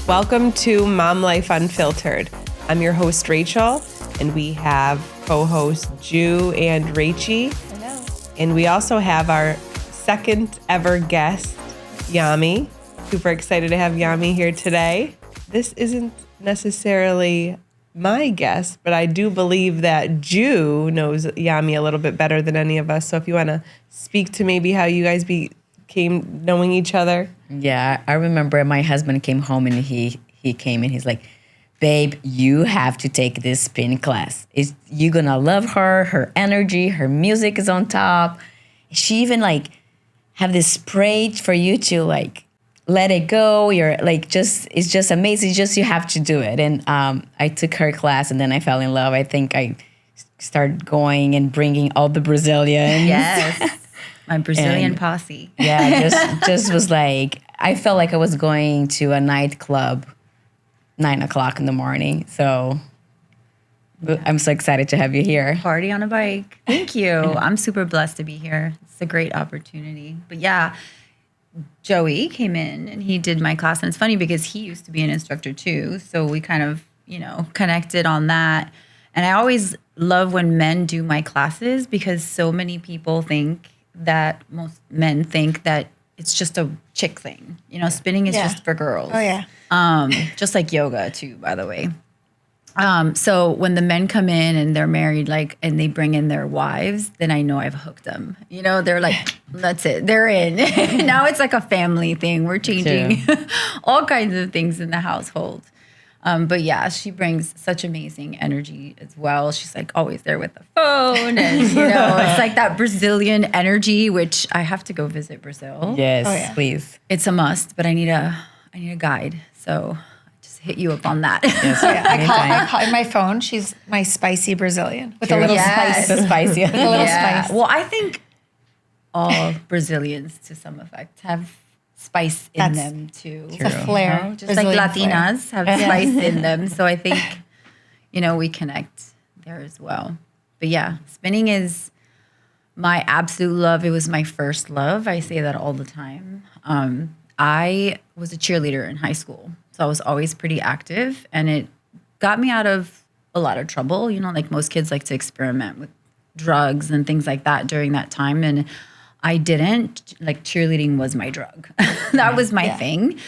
Welcome to Mom Life Unfiltered. I'm your host, Rachel, and we have co-hosts Ju and Rachie. Hello. And we also have our second ever guest, Jamy. Super excited to have Jamy here today. This isn't necessarily my guess, but I do believe that Ju knows Jamy a little bit better than any of us. So if you want to speak to maybe how you guys became knowing each other. Yeah, I remember my husband came home and he came and he's like, babe, you have to take this spin class. You're going to love her energy, her music is on top. She even like have this spray for you to like let it go. You're like, it's just amazing. It's just, you have to do it. And I took her class and then I fell in love. I think I started going and bringing all the Brazilians. Yes. My Brazilian posse. Yeah, just was like, I felt like I was going to a nightclub 9:00 in the morning. So I'm so excited to have you here. Party on a bike. Thank you. I'm super blessed to be here. It's a great opportunity. But yeah, Joey came in and he did my class. And it's funny because he used to be an instructor too. So we kind of, connected on that. And I always love when men do my classes because so many people most men think that it's just a chick thing. Spinning is just for girls. Oh, yeah. Just like yoga too, by the way. So when the men come in and they're married, and they bring in their wives, then I know I've hooked them. They're like, that's it. They're in. Now it's like a family thing. We're changing all kinds of things in the household. But yeah, she brings such amazing energy as well. She's like always there with the phone, and it's like that Brazilian energy, which I have to go visit Brazil. Yes, please. It's a must, but I need a guide. So just hit you up on that. Yes, I call my phone. She's my spicy Brazilian with a little spice. The spicy. With a little spice. Well, I think all Brazilians, to some effect, have spice in them too. It's a flair. Just like Brazilian Latinas have spice in them. So I think, we connect there as well. But yeah, spinning is my absolute love. It was my first love. I say that all the time. I was a cheerleader in high school. So I was always pretty active and it got me out of a lot of trouble. Like most kids like to experiment with drugs and things like that during that time. And I didn't. Like cheerleading was my drug. That was my thing.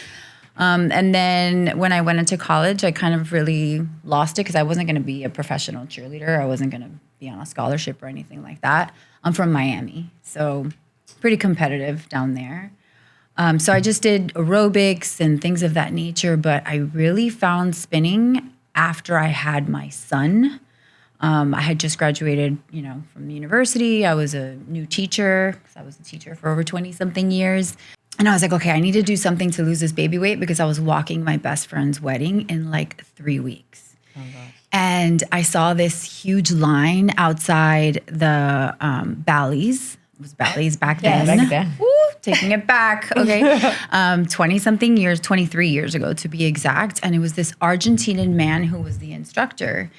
And then when I went into college, I kind of really lost it because I wasn't going to be a professional cheerleader. I wasn't going to be on a scholarship or anything like that. I'm from Miami, so pretty competitive down there. So I just did aerobics and things of that nature, but I really found spinning after I had my son. I had just graduated, from university. I was a new teacher because I was a teacher for over 20-something years. And I was like, okay, I need to do something to lose this baby weight because I was walking my best friend's wedding in 3 weeks. Oh, gosh. And I saw this huge line outside the Bally's. It was Bally's back then. Back then. Woo, taking it back. Okay. 20-something years, 23 years ago to be exact. And it was this Argentinian man who was the instructor.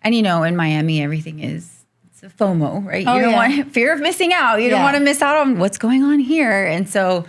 And, in Miami, everything it's a FOMO, right? You don't want fear of missing out. You don't want to miss out on what's going on here. And so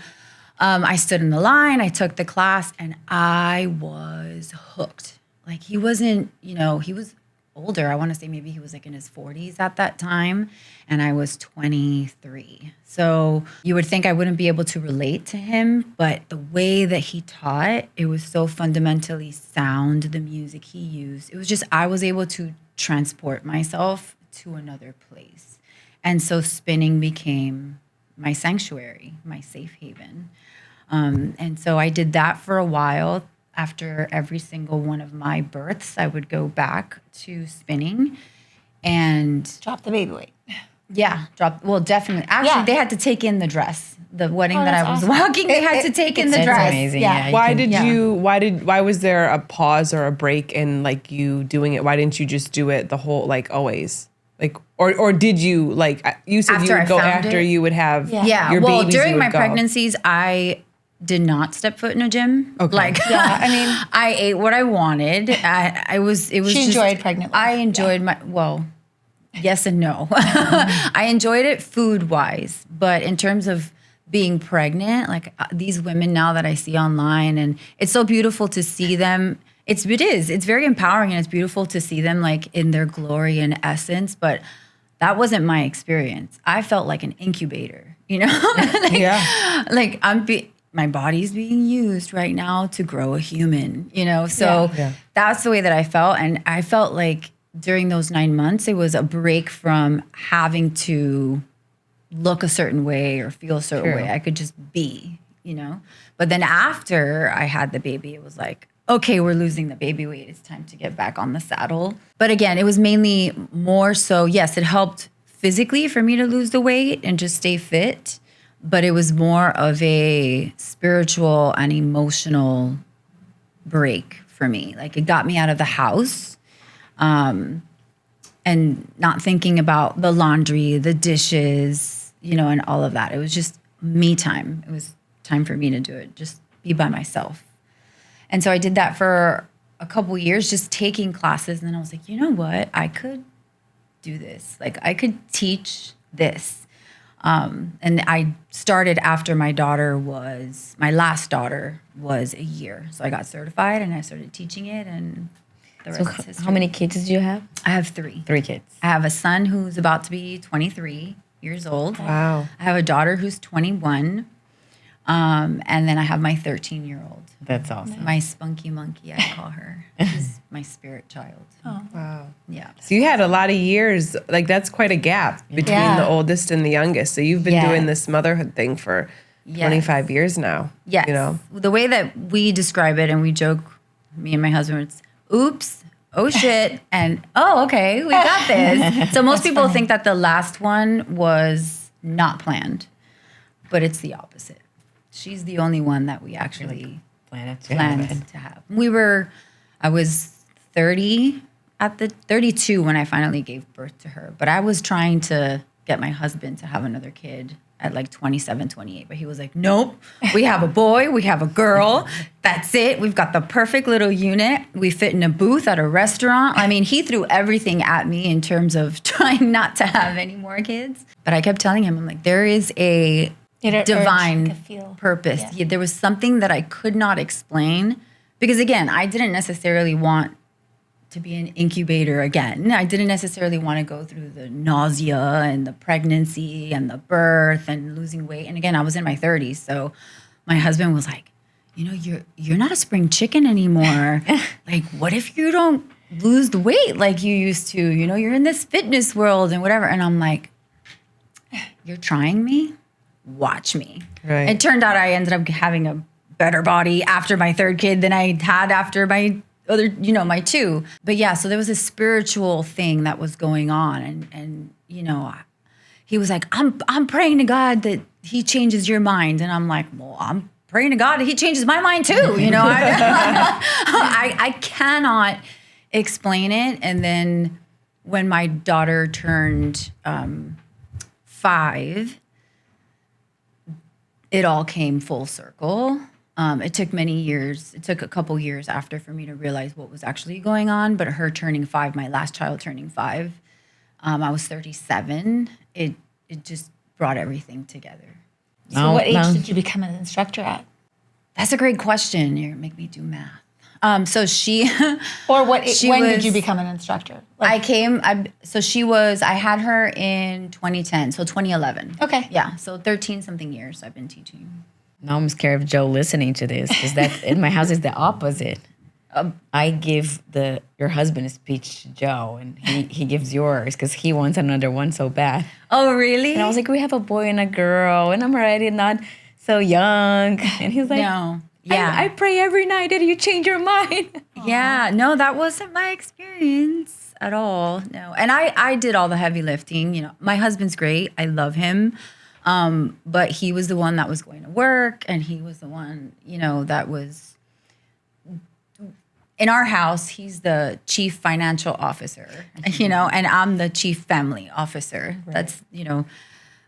I stood in the line, I took the class, and I was hooked. He wasn't, he was older. I want to say maybe he was in his 40s at that time. And I was 23. So you would think I wouldn't be able to relate to him, but the way that he taught, it was so fundamentally sound, the music he used. It was just, I was able to transport myself to another place. And so spinning became my sanctuary, my safe haven. And so I did that for a while. After every single one of my births, I would go back to spinning and Drop the baby weight. Yeah, definitely. Actually, they had to take in the dress. The wedding that I was walking, they had to take in the dress. That's amazing. Yeah. Why was there a pause or a break in you doing it? Why didn't you just do it the whole always? Or did you you said After you would I go found after it? you would have your well, babies, during you would my go. pregnancies, I did not step foot in a gym. Okay. I ate what I wanted. She enjoyed pregnant life. I enjoyed yes and no. I enjoyed it food-wise, but in terms of being pregnant, like these women now that I see online, and it's so beautiful to see them. It's very empowering, and it's beautiful to see them like in their glory and essence. But that wasn't my experience. I felt like an incubator, like my body's being used right now to grow a human, So that's the way that I felt, and I felt like during those 9 months, it was a break from having to look a certain way or feel a certain way. I could just be, But then after I had the baby, it was like, okay, we're losing the baby weight. It's time to get back on the saddle. But again, it was mainly more so, yes, it helped physically for me to lose the weight and just stay fit. But it was more of a spiritual and emotional break for me. Like it got me out of the house. And not thinking about the laundry, the dishes, and all of that. It was just me time. It was time for me to do it, just be by myself. And so I did that for a couple years, just taking classes. And then I was like, you know what? I could do this. Like I could teach this. And I started after my last daughter was a year. So I got certified and I started teaching it, and the rest is history. How many kids did you have? I have 3. 3 kids. I have a son who's about to be 23 years old. Wow. I have a daughter who's 21. And then I have my 13-year-old. That's awesome. My spunky monkey, I call her. She's my spirit child. Oh. Wow. Yeah. So you had a lot of years, like that's quite a gap between the oldest and the youngest. So you've been doing this motherhood thing for 25 years now. Yes. The way that we describe it, and we joke, me and my husband, it's oops, oh shit, and oh, okay, we got this. So most people think that the last one was not planned, but it's the opposite. She's the only one that we actually planned to have. I was 32 when I finally gave birth to her, but I was trying to get my husband to have another kid at like 27, 28. But he was like, nope, we have a boy, we have a girl. That's it. We've got the perfect little unit. We fit in a booth at a restaurant. I mean, he threw everything at me in terms of trying not to have any more kids. But I kept telling him, I'm like, there is a divine purpose. Yeah, there was something that I could not explain. Because again, I didn't necessarily want to be an incubator again. I didn't necessarily want to go through the nausea and the pregnancy and the birth and losing weight. And again, I was in my 30s. So my husband was like, you're not a spring chicken anymore. Like, what if you don't lose the weight like you used to? You're in this fitness world and whatever. And I'm like, you're trying me? Watch me. Right. It turned out I ended up having a better body after my 3rd kid than I had after my other, my 2. But yeah, so there was a spiritual thing that was going on. And he was like, I'm praying to God that he changes your mind. And I'm like, well, I'm praying to God that he changes my mind too. I cannot explain it. And then when my daughter turned 5, it all came full circle. It took many years. It took a couple years after for me to realize what was actually going on. But her turning 5, my last child turning 5, I was 37. It just brought everything together. So what age did you become an instructor at? That's a great question. You make me do math. So she, or when did you become an instructor? I had her in 2010, so 2011. Okay. Yeah, so 13 something years I've been teaching. Now I'm scared of Joe listening to this because that in my house is the opposite. I give your husband a speech to Joe, and he gives yours because he wants another one so bad. Oh, really? And I was like, we have a boy and a girl, and I'm already not so young. And he's like, no. Yeah. I pray every night that you change your mind. Yeah, no, that wasn't my experience at all. No. And I did all the heavy lifting. My husband's great. I love him. But he was the one that was going to work, and he was the one, that was in our house. He's the chief financial officer, and I'm the chief family officer. Right. That's,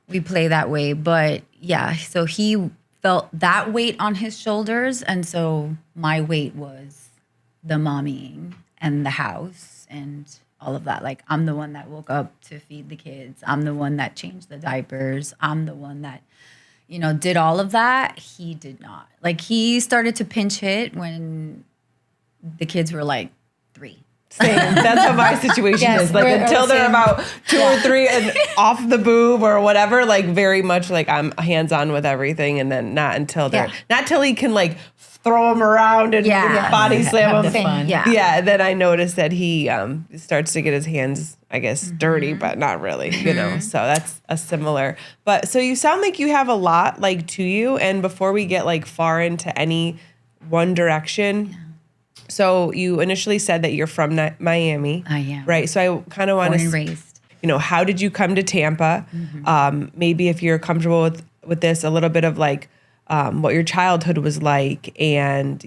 we play that way. But yeah, so he felt that weight on his shoulders. And so my weight was the mommying and the house and all of that. Like, I'm the one that woke up to feed the kids. I'm the one that changed the diapers. I'm the one that, did all of that. He did not. Like, he started to pinch hit when the kids were like 3. Same. That's how my situation is. Like, until they're about 2 or 3 and off the boob or whatever, like, very much like I'm hands-on with everything, and then not until he can like throw them around and body slam them. Yeah. Then I notice that he starts to get his hands, I guess, dirty, but not really, So that's a similar. But so you sound like you have a lot like to you. And before we get like far into any one direction, so you initially said that you're from Miami. I am. Right. So I kind of want to, born and raised. How did you come to Tampa? Maybe if you're comfortable with this, a little bit of like what your childhood was like, and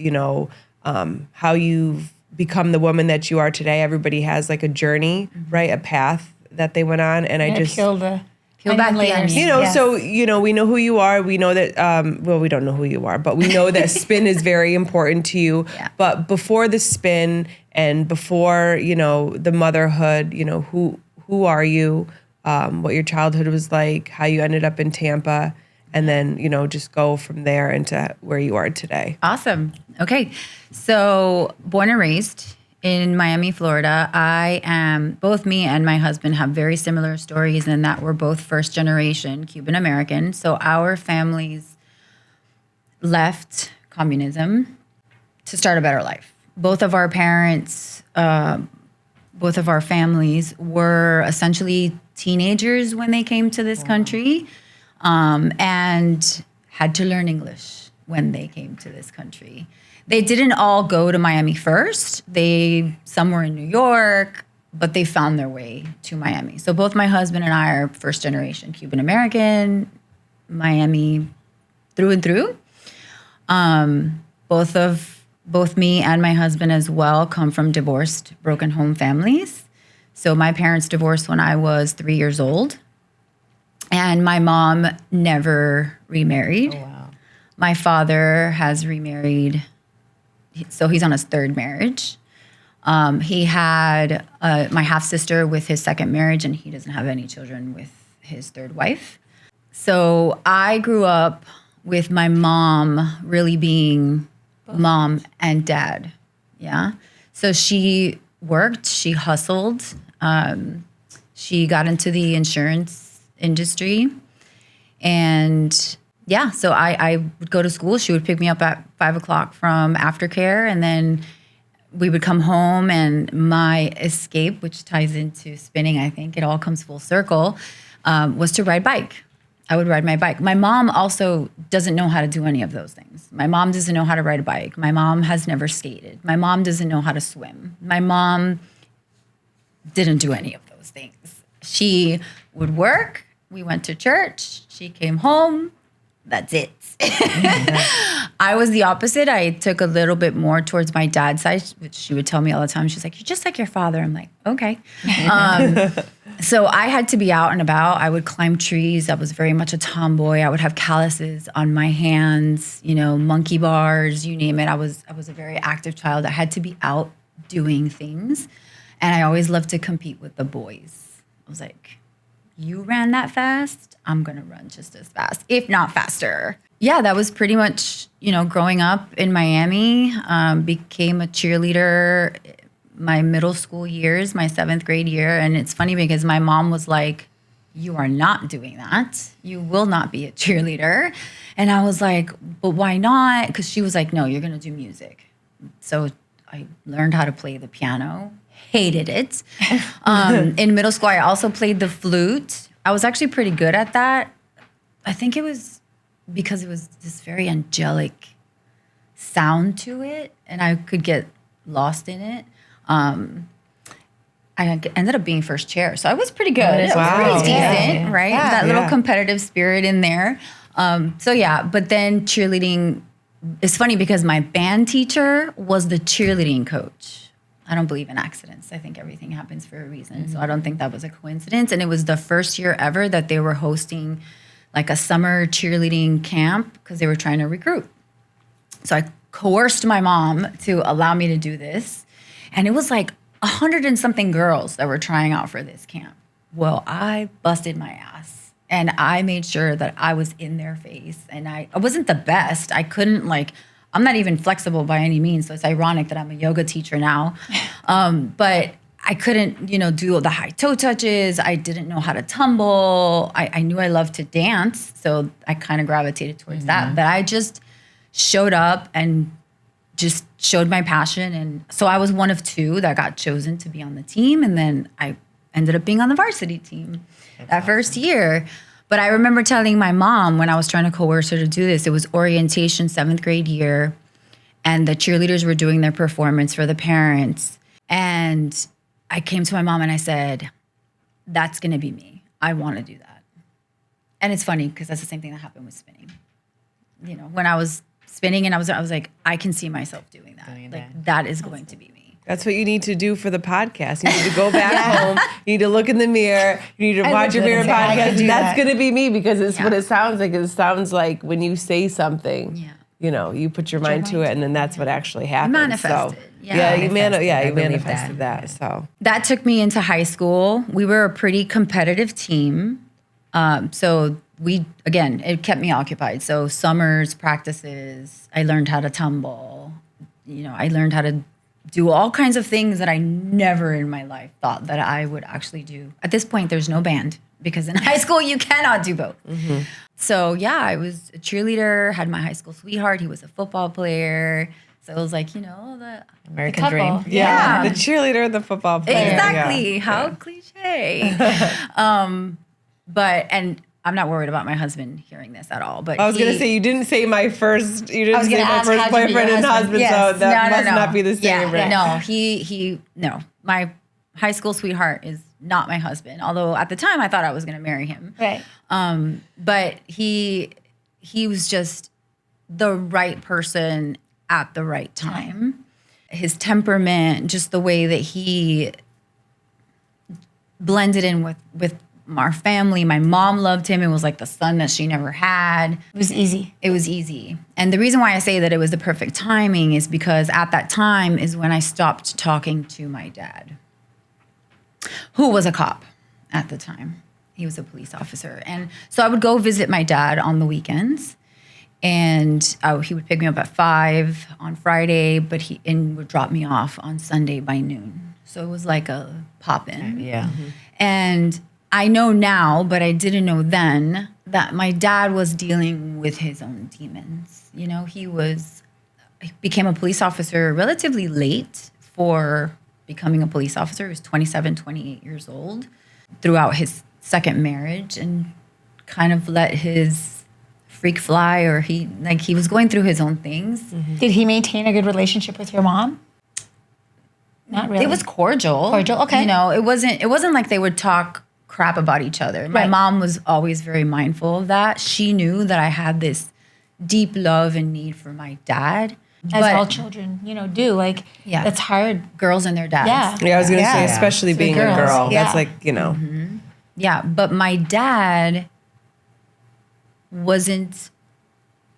how you've become the woman that you are today. Everybody has like a journey, right? A path that they went on, and I just peel back the onion. So we know who you are. We know that we don't know who you are, but we know that spin is very important to you. Yeah. But before the spin and before the motherhood, who are you? What your childhood was like, how you ended up in Tampa. And then, just go from there into where you are today. Awesome. Okay. So, born and raised in Miami, Florida. Both me and my husband have very similar stories in that we're both first generation Cuban American. So our families left communism to start a better life. Both of our parents, both of our families were essentially teenagers when they came to this country. And had to learn English when they came to this country. They didn't all go to Miami first. Some were in New York, but they found their way to Miami. So both my husband and I are first generation Cuban American, Miami through and through. Both me and my husband as well come from divorced, broken home families. So my parents divorced when I was 3 years old. And my mom never remarried. Oh, wow. My father has remarried, so he's on his 3rd marriage. He had my half-sister with his 2nd marriage, and he doesn't have any children with his 3rd wife. So I grew up with my mom really being mom and dad, So she worked, she hustled, she got into the insurance industry. And so I would go to school. She would pick me up at 5 o'clock from aftercare, and then we would come home, and my escape, which ties into spinning, I think it all comes full circle, was to ride bike. I would ride my bike. My mom also doesn't know how to do any of those things. My mom doesn't know how to ride a bike. My mom has never skated. My mom doesn't know how to swim. My mom didn't do any of those things. She would work. We went to church. She came home. That's it. I was the opposite. I took a little bit more towards my dad's side, which she would tell me all the time. She's like, "You're just like your father." I'm like, okay. So I had to be out and about. I would climb trees. I was very much a tomboy. I would have calluses on my hands, monkey bars, you name it. I was a very active child. I had to be out doing things. And I always loved to compete with the boys. I was like, you ran that fast, I'm going to run just as fast, if not faster. Yeah, that was pretty much, growing up in Miami, became a cheerleader my middle school years, my 7th grade year. And it's funny because my mom was like, you are not doing that. You will not be a cheerleader. And I was like, but why not? Because she was like, no, you're going to do music. So I learned how to play the piano. Hated it. In middle school, I also played the flute. I was actually pretty good at that. I think it was because it was this very angelic sound to it, and I could get lost in it. I ended up being first chair, so I was pretty good. It was pretty decent, right? Yeah. That little competitive spirit in there. But then cheerleading, it's funny because my band teacher was the cheerleading coach. I don't believe in accidents. I think everything happens for a reason. So I don't think that was a coincidence. And it was the first year ever that they were hosting like a summer cheerleading camp because they were trying to recruit. So I coerced my mom to allow me to do this. And it was like 100 and something girls that were trying out for this camp. Well, I busted my ass And I made sure that I was in their face. And I wasn't the best. I couldn't I'm not even flexible by any means. So it's ironic that I'm a yoga teacher now. But I couldn't, do the high toe touches. I didn't know how to tumble. I knew I loved to dance. So I kind of gravitated towards that. But I just showed up and just showed my passion. And so I was one of 2 that got chosen to be on the team. And then I ended up being on the varsity team that first year. But I remember telling my mom when I was trying to coerce her to do this, it was orientation, 7th grade year. And the cheerleaders were doing their performance for the parents. And I came to my mom and I said, that's going to be me. I want to do that. And it's funny because that's the same thing that happened with spinning. When I was spinning and I was like, I can see myself doing that. That is going to be me. That's what you need to do for the podcast. You need to go back home. You need to look in the mirror. You need to watch your favorite podcast. That's going to be me because it's what it sounds like. It sounds like when you say something, you put your mind to it, and then that's what actually happens. Manifested. You manifested that. So that took me into high school. We were a pretty competitive team. So it kept me occupied. So summers, practices, I learned how to tumble. I learned how to do all kinds of things that I never in my life thought that I would actually do. At this point, there's no band because in high school, you cannot do both. Mm-hmm. So I was a cheerleader, had my high school sweetheart. He was a football player. So it was like, the American dream. Yeah. The cheerleader and the football player. Exactly. How cliche. And I'm not worried about my husband hearing this at all. But I was going to say, you didn't say my first boyfriend and husband, yes. so that must not be the same. Yeah. No, my high school sweetheart is not my husband. Although at the time I thought I was going to marry him. Right. But he was just the right person at the right time. His temperament, just the way that he blended in with our family. My mom loved him. It was like the son that she never had. It was easy. It was easy. And the reason why I say that it was the perfect timing is because at that time is when I stopped talking to my dad, who was a cop at the time. He was a police officer. And so I would go visit my dad on the weekends. And he would pick me up at 5 on Friday, but he would drop me off on Sunday by noon. So it was like a pop-in. Yeah. Mm-hmm. And I know now, but I didn't know then, that my dad was dealing with his own demons. He became a police officer relatively late for becoming a police officer. He was 27, 28 years old throughout his second marriage and kind of let his freak fly, or he was going through his own things. Mm-hmm. Did he maintain a good relationship with your mom? Not really. It was cordial. Cordial, okay. It wasn't like they would talk crap about each other. My mom was always very mindful of that. She knew that I had this deep love and need for my dad. As all children, do. That's hard. Girls and their dads. Yeah, I was going to say, especially being a girl. Yeah. That's Mm-hmm. Yeah, but my dad wasn't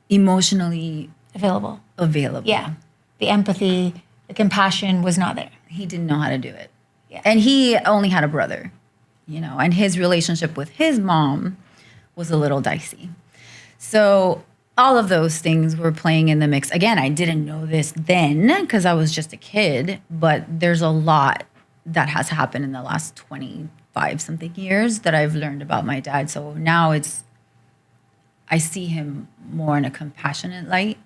emotionally available. Yeah. The empathy, the compassion was not there. He didn't know how to do it. Yeah. And he only had a brother. And his relationship with his mom was a little dicey. So all of those things were playing in the mix. Again, I didn't know this then because I was just a kid, but there's a lot that has happened in the last 25-something years that I've learned about my dad. So now I see him more in a compassionate light,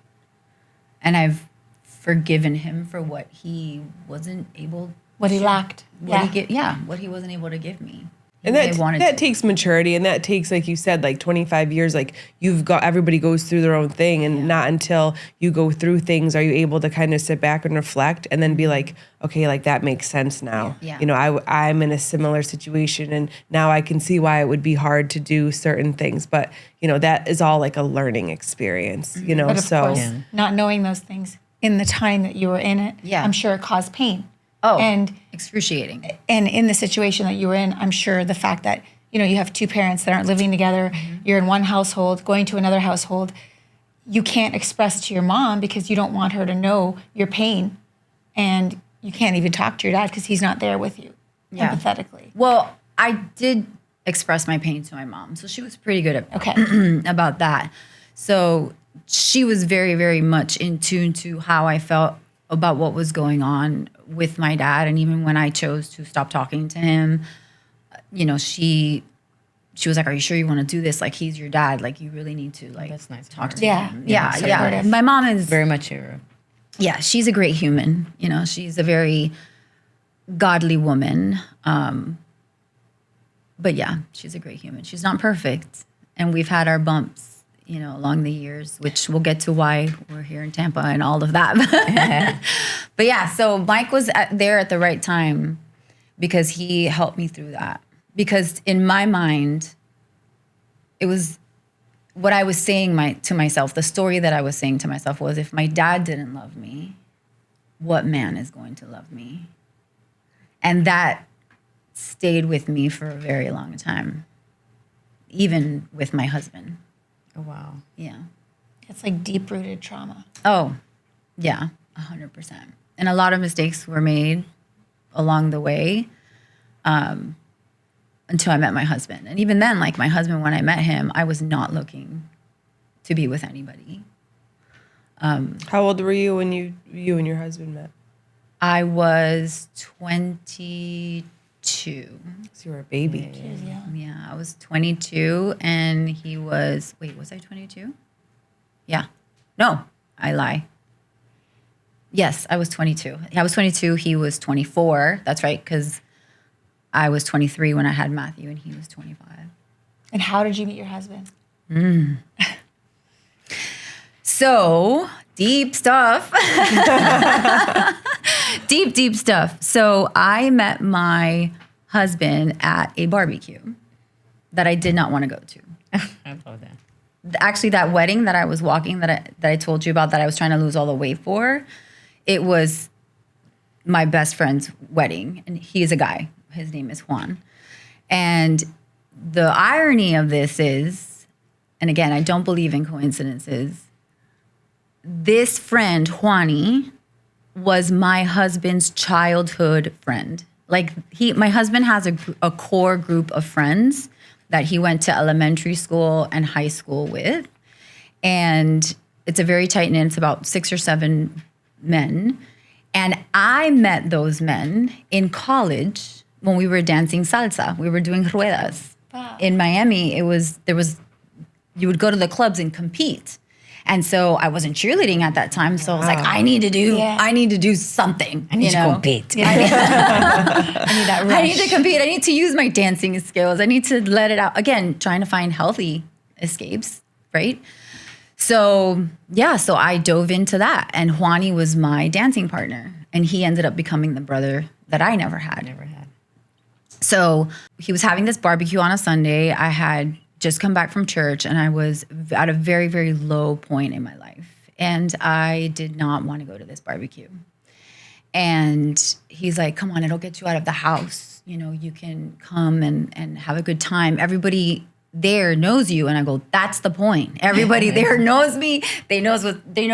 and I've forgiven him for what he wasn't able What he lacked. What he wasn't able to give me. And that takes maturity, and that takes, like you said, 25 years. Everybody goes through their own thing, and not until you go through things are you able to kind of sit back and reflect and then be like, okay, that makes sense now. Yeah. I'm in a similar situation, and now I can see why it would be hard to do certain things. But, that is all a learning experience, But of course, not knowing those things in the time that you were in it, I'm sure it caused pain. Oh, and excruciating. And in the situation that you were in, I'm sure the fact that, you have two parents that aren't living together, you're in one household, going to another household, you can't express to your mom because you don't want her to know your pain. And you can't even talk to your dad because he's not there with you, empathetically. Well, I did express my pain to my mom. So she was pretty good at Okay. about that. So she was very, very much in tune to how I felt about what was going on with my dad. And even when I chose to stop talking to him, you know, she was like, "Are you sure you want to do this? Like, he's your dad. Like, you really need to like That's nice. talk to Yeah. him." Yeah, Yeah. supportive. My mom is Very mature. yeah, she's a great human. You know, she's a very godly woman. But yeah, she's a great human. She's not perfect. And we've had our bumps, you know, along the years, which we'll get to why we're here in Tampa and all of that. But yeah, so Mike was there at the right time because he helped me through that. Because in my mind, it was what I was saying to myself, the story that I was saying to myself was, if my dad didn't love me, what man is going to love me? And that stayed with me for a very long time, even with my husband. Oh, wow. Yeah. It's like deep-rooted trauma. Oh, yeah, 100%. And a lot of mistakes were made along the way until I met my husband. And even then, like my husband, when I met him, I was not looking to be with anybody. How old were you when you and your husband met? I was 22. So you were a baby. Yeah, I was 22 and he was, was I 22? Yeah. No, I lie. Yes, I was 22. I was 22, he was 24. That's right, because I was 23 when I had Matthew and he was 25. And how did you meet your husband? So, deep stuff. Deep stuff. So I met my husband at a barbecue that I did not want to go to. I love that. Actually, that wedding that I was walking, that I told you about, that I was trying to lose all the weight for, it was my best friend's wedding. And he is a guy. His name is Juan. And the irony of this is, and again, I don't believe in coincidences, this friend, Juani, was my husband's childhood friend. Like my husband has a core group of friends that he went to elementary school and high school with. And it's a very tight knit, it's about 6 or 7 men. And I met those men in college when we were dancing salsa. We were doing ruedas. Wow. In Miami, you would go to the clubs and compete. And so I wasn't cheerleading at that time. So I was like, I need to do something. I need to compete. I need that rush. I need to compete. I need to use my dancing skills. I need to let it out. Again, trying to find healthy escapes, right? So, yeah, so I dove into that. And Juani was my dancing partner. And he ended up becoming the brother that I never had. So he was having this barbecue on a Sunday. I had just come back from church and I was at a very, very low point in my life. And I did not want to go to this barbecue. And he's like, come on, it'll get you out of the house. You know, you can come and have a good time. Everybody there knows you. And I go, that's the point. Everybody there knows me. They know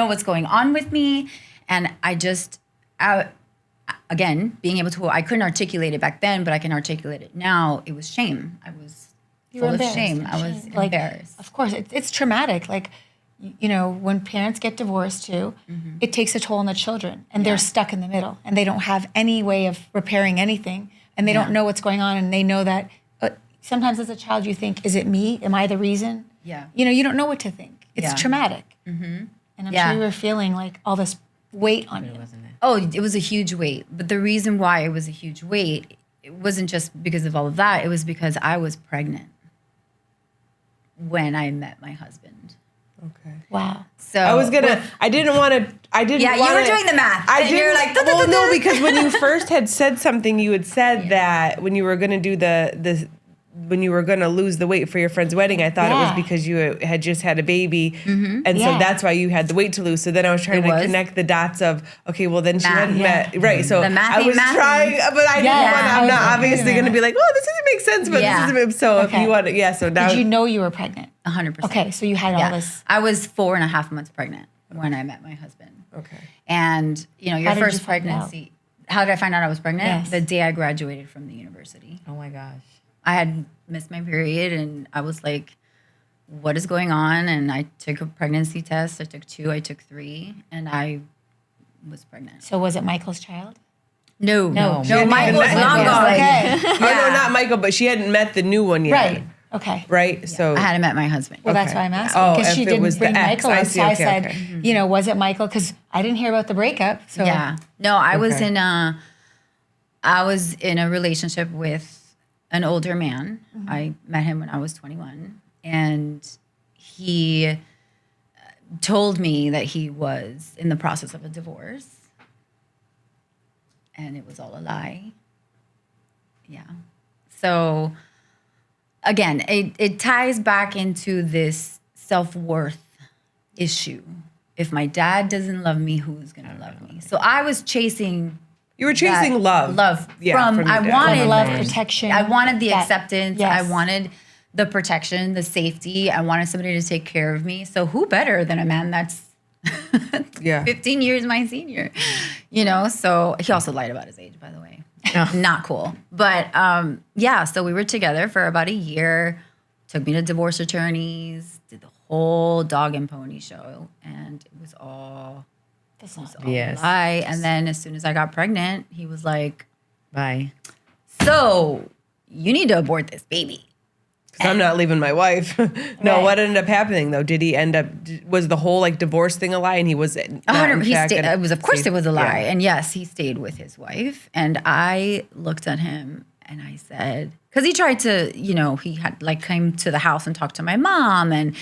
what's going on with me. And again, being able to, I couldn't articulate it back then, but I can articulate it now. It was shame. I was full of shame. I was embarrassed. Of course, it's traumatic. Like, you know, when parents get divorced too, it takes a toll on the children, and they're stuck in the middle, and they don't have any way of repairing anything, and they don't know what's going on, and they know that sometimes as a child you think, is it me? Am I the reason? Yeah. You know, you don't know what to think. It's traumatic. And I'm sure you were feeling like all this weight on you. Oh, it was a huge weight. But the reason why it was a huge weight, it wasn't just because of all of that. It was because I was pregnant when I met my husband. Okay. Wow. So I didn't want to. Yeah, you were doing the math. I and didn't. You're like, well, no, because when you first had said something, you had said that when you were going to do when you were going to lose the weight for your friend's wedding, I thought it was because you had just had a baby. And so that's why you had the weight to lose. So then I was trying to connect the dots of, okay, well then she hadn't met. Right. So I was trying, but I didn't want to, I'm not obviously going to be like, oh, this doesn't make sense, but this doesn't. So if you want to, so now. Did you know you were pregnant? 100%. Okay, so you had all this. I was 4.5 months pregnant when I met my husband. Okay. And, you know, your first pregnancy. How did I find out I was pregnant? Yes. The day I graduated from the university. Oh my gosh. I had missed my period, and I was like, what is going on? And I took a pregnancy test. I took 2, I took 3, and I was pregnant. So was it Michael's child? No, No. Michael was long gone. Okay. Oh, no, not Michael, but she hadn't met the new one yet. Right. Okay. Right? So I hadn't met my husband. Well, that's Okay. why I'm asking. Oh, Because if she it didn't was the bring ex, Michael I up. see, So I okay, said, okay. was it Michael? Because I didn't hear about the breakup. So Yeah. No, I was Okay. in a relationship with an older man. I met him when I was 21, and he told me that he was in the process of a divorce, and it was all a lie. Yeah. So again, it ties back into this self-worth issue. If my dad doesn't love me, who's gonna love me? So I was chasing. you were chasing that love. Yeah, from your I dad. wanted love, protection. I wanted the that- acceptance. yes. I wanted the protection, the safety. I wanted somebody to take care of me. So who better than a man that's Yeah. 15 years my senior? So he also lied about his age, by the way. Not cool. But yeah, so we were together for about a year, took me to divorce attorneys, did the whole dog and pony show, and it was all Yes. lie. And then as soon as I got pregnant, he was like, Bye. so you need to abort this baby. 'Cause I'm not leaving my wife. No, Right. what ended up happening though? Did he end up? Was the whole divorce thing a lie? And he was. Not, in fact, It was, of course, it was a lie. Yeah. And yes, he stayed with his wife. And I looked at him and I said, because he tried to, he had came to the house and talked to my mom, and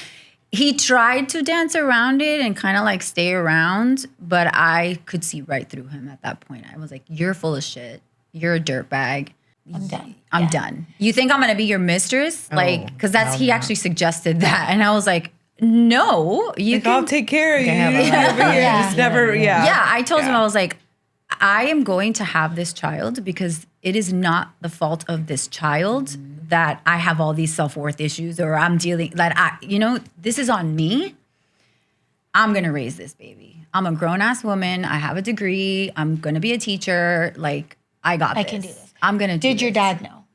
he tried to dance around it and kind of stay around, but I could see right through him at that point. I was like, you're full of shit. You're a dirtbag. I'm done. I'm Yeah. done. You think I'm gonna be your mistress? Because that's hell he no. actually suggested that, and I was like, no, you I'll take care of you. have a You life. over here. Yeah. Just never. Yeah. Yeah, I told him, I was like, I am going to have this child because it is not the fault of this child that I have all these self-worth issues, or I'm dealing this is on me. I'm gonna raise this baby. I'm a grown-ass woman. I have a degree. I'm gonna be a teacher. I got I this. can do this. I'm gonna do Did your this. dad know?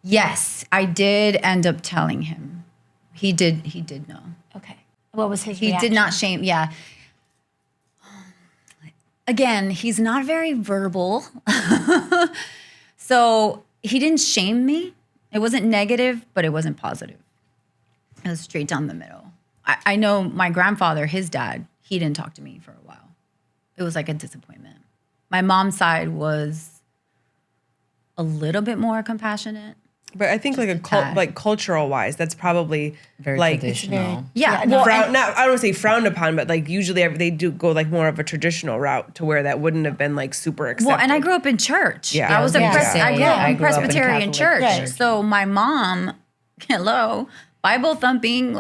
Yes, I did end up telling him. He did know. Okay. What was his He reaction? did not shame. Yeah. Again, he's not very verbal. So he didn't shame me. It wasn't negative, but it wasn't positive. It was straight down the middle. I know my grandfather, his dad, he didn't talk to me for a while. It was like a disappointment. My mom's side was a little bit more compassionate. But I think tad. cultural wise, that's probably Very like traditional. Yeah. no, well, frown, not I don't want to say frowned upon, but usually they do go more of a traditional route to where that wouldn't have been super accepted. Well, and I grew up in church. Yeah. I was Yeah. I grew up I in grew up in Presbyterian Catholic church. church. So my mom, Bible thumping,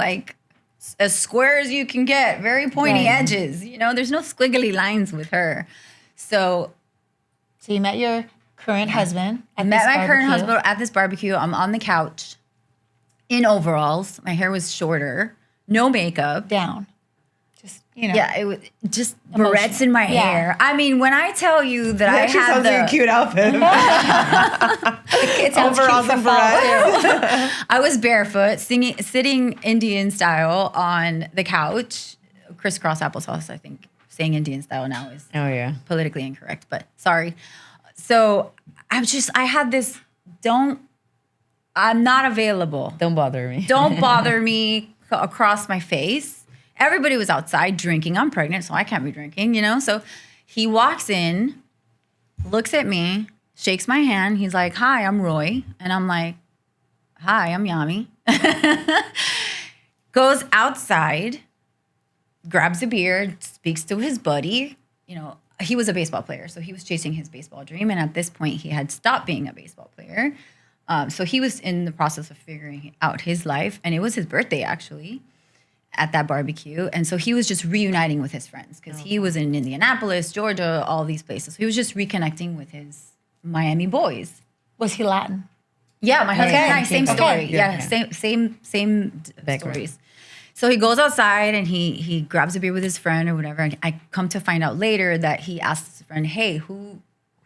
as square as you can get, very pointy Right. edges. There's no squiggly lines with her. So So you met your current husband I at met this my current barbecue. husband at this barbecue. I'm on the couch in overalls. My hair was shorter, no makeup. down. Just, Yeah, it was just Emotional. barrettes in my Yeah. hair. I mean, when I tell you that It I actually had sounds like a cute outfit. It sounds Overalls cute and for fall, barrettes. too. I was barefoot, sitting Indian style on the couch, crisscross applesauce. I think saying Indian style now is Oh yeah. politically incorrect, but sorry. So I had this. I'm not available. Don't bother me. Don't bother me across my face. Everybody was outside drinking. I'm pregnant, so I can't be drinking, So he walks in, looks at me, shakes my hand. He's like, "Hi, I'm Roy." And I'm like, "Hi, I'm Yami." Goes outside, grabs a beer, speaks to his buddy. He was a baseball player, so he was chasing his baseball dream. And at this point, he had stopped being a baseball player. So he was in the process of figuring out his life. And it was his birthday, actually, at that barbecue. And so he was just reuniting with his friends because he was in Indianapolis, Georgia, all these places. So he was just reconnecting with his Miami boys. Was he Latin? Yeah, my husband and I, Okay. same Okay. story. Yeah. Yeah, same Background. stories. So he goes outside and he grabs a beer with his friend or whatever. And I come to find out later that he asked his friend, "Hey,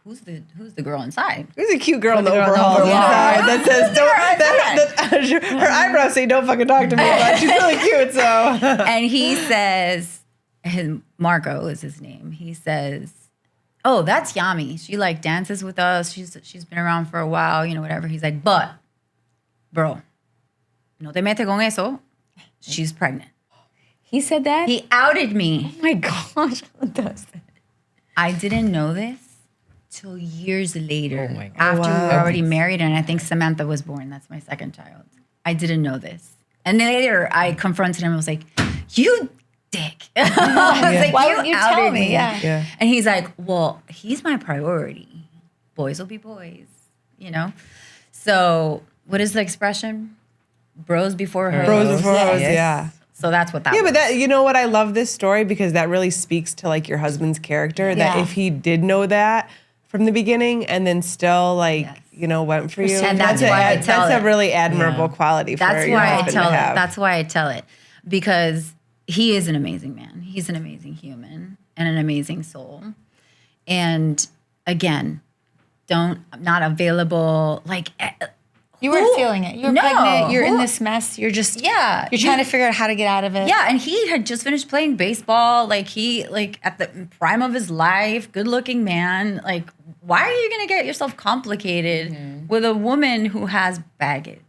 who's the girl inside? There's a cute girl in the girl in the overalls overalls. inside that says, her eyebrows say, don't fucking talk to me, but she's really cute, so. And he says, Marco is his name. He says, oh, that's Yami. She like dances with us. She's been around for a while, you know, whatever. He's like, but, bro, no te mete con eso. She's pregnant. He said that? He outed me. Oh my gosh. Who does that? I didn't know this till years later. Oh my God. After we wow. were already married, and I think Samantha was born. That's my second child. I didn't know this. And then later I confronted him. I was like, you dick. I was like, Why would you tell outed me? Yeah. Yeah. And he's like, well, he's my priority. Boys will be boys, you know? So what is the expression? Bros before hoes. Bros before hoes, Yes. yeah. So that's what that Yeah, was. but that, you know what? I love this story because that really speaks to like your husband's character. That Yeah. if he did know that from the beginning and then still like, Yes. you know, went for you. And that's why I tell That's it. a really admirable quality for That's your why I husband tell to it. have. That's why I tell it. Because he is an amazing man. He's an amazing human and an amazing soul. And again, not available. Like, You weren't feeling it. You were No. pregnant. You're in Who- this mess. You're just yeah. You're trying to figure out how to get out of it. Yeah, and he had just finished playing baseball. Like at the prime of his life, good-looking man. Like, why are you gonna get yourself complicated with a woman who has baggage,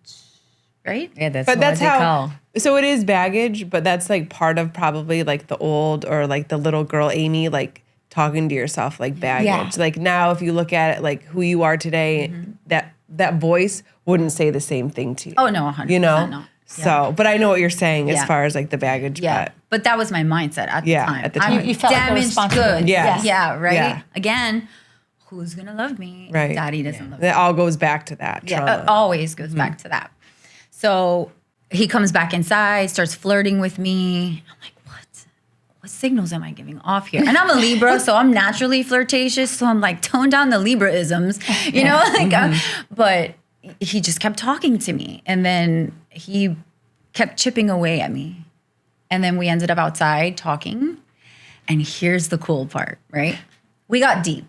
right? Yeah, that's But what that's they how. call. So it is baggage, but that's like part of probably like the old or like the little girl Amy like talking to yourself like baggage. Yeah. Like now, if you look at it like who you are today, that voice wouldn't say the same thing to you. Oh no, 100%. You know. No. So, but I know what you're saying as Yeah. far as like the baggage. Yeah, but that was my mindset at the Yeah, time. at the I'm time. You felt like a damaged responsibility. good. Yes. Yeah, right? Yeah. Again, who's going to love me? if Right. Daddy doesn't love But me. that all goes back to that Yeah, trauma. it always goes back to that. So he comes back inside, starts flirting with me. I'm like, what signals am I giving off here? And I'm a Libra, so I'm naturally flirtatious. So I'm like, tone down the Libra-isms, you know? Like, but he just kept talking to me. And then he kept chipping away at me. And then we ended up outside talking. And here's the cool part, right? We got deep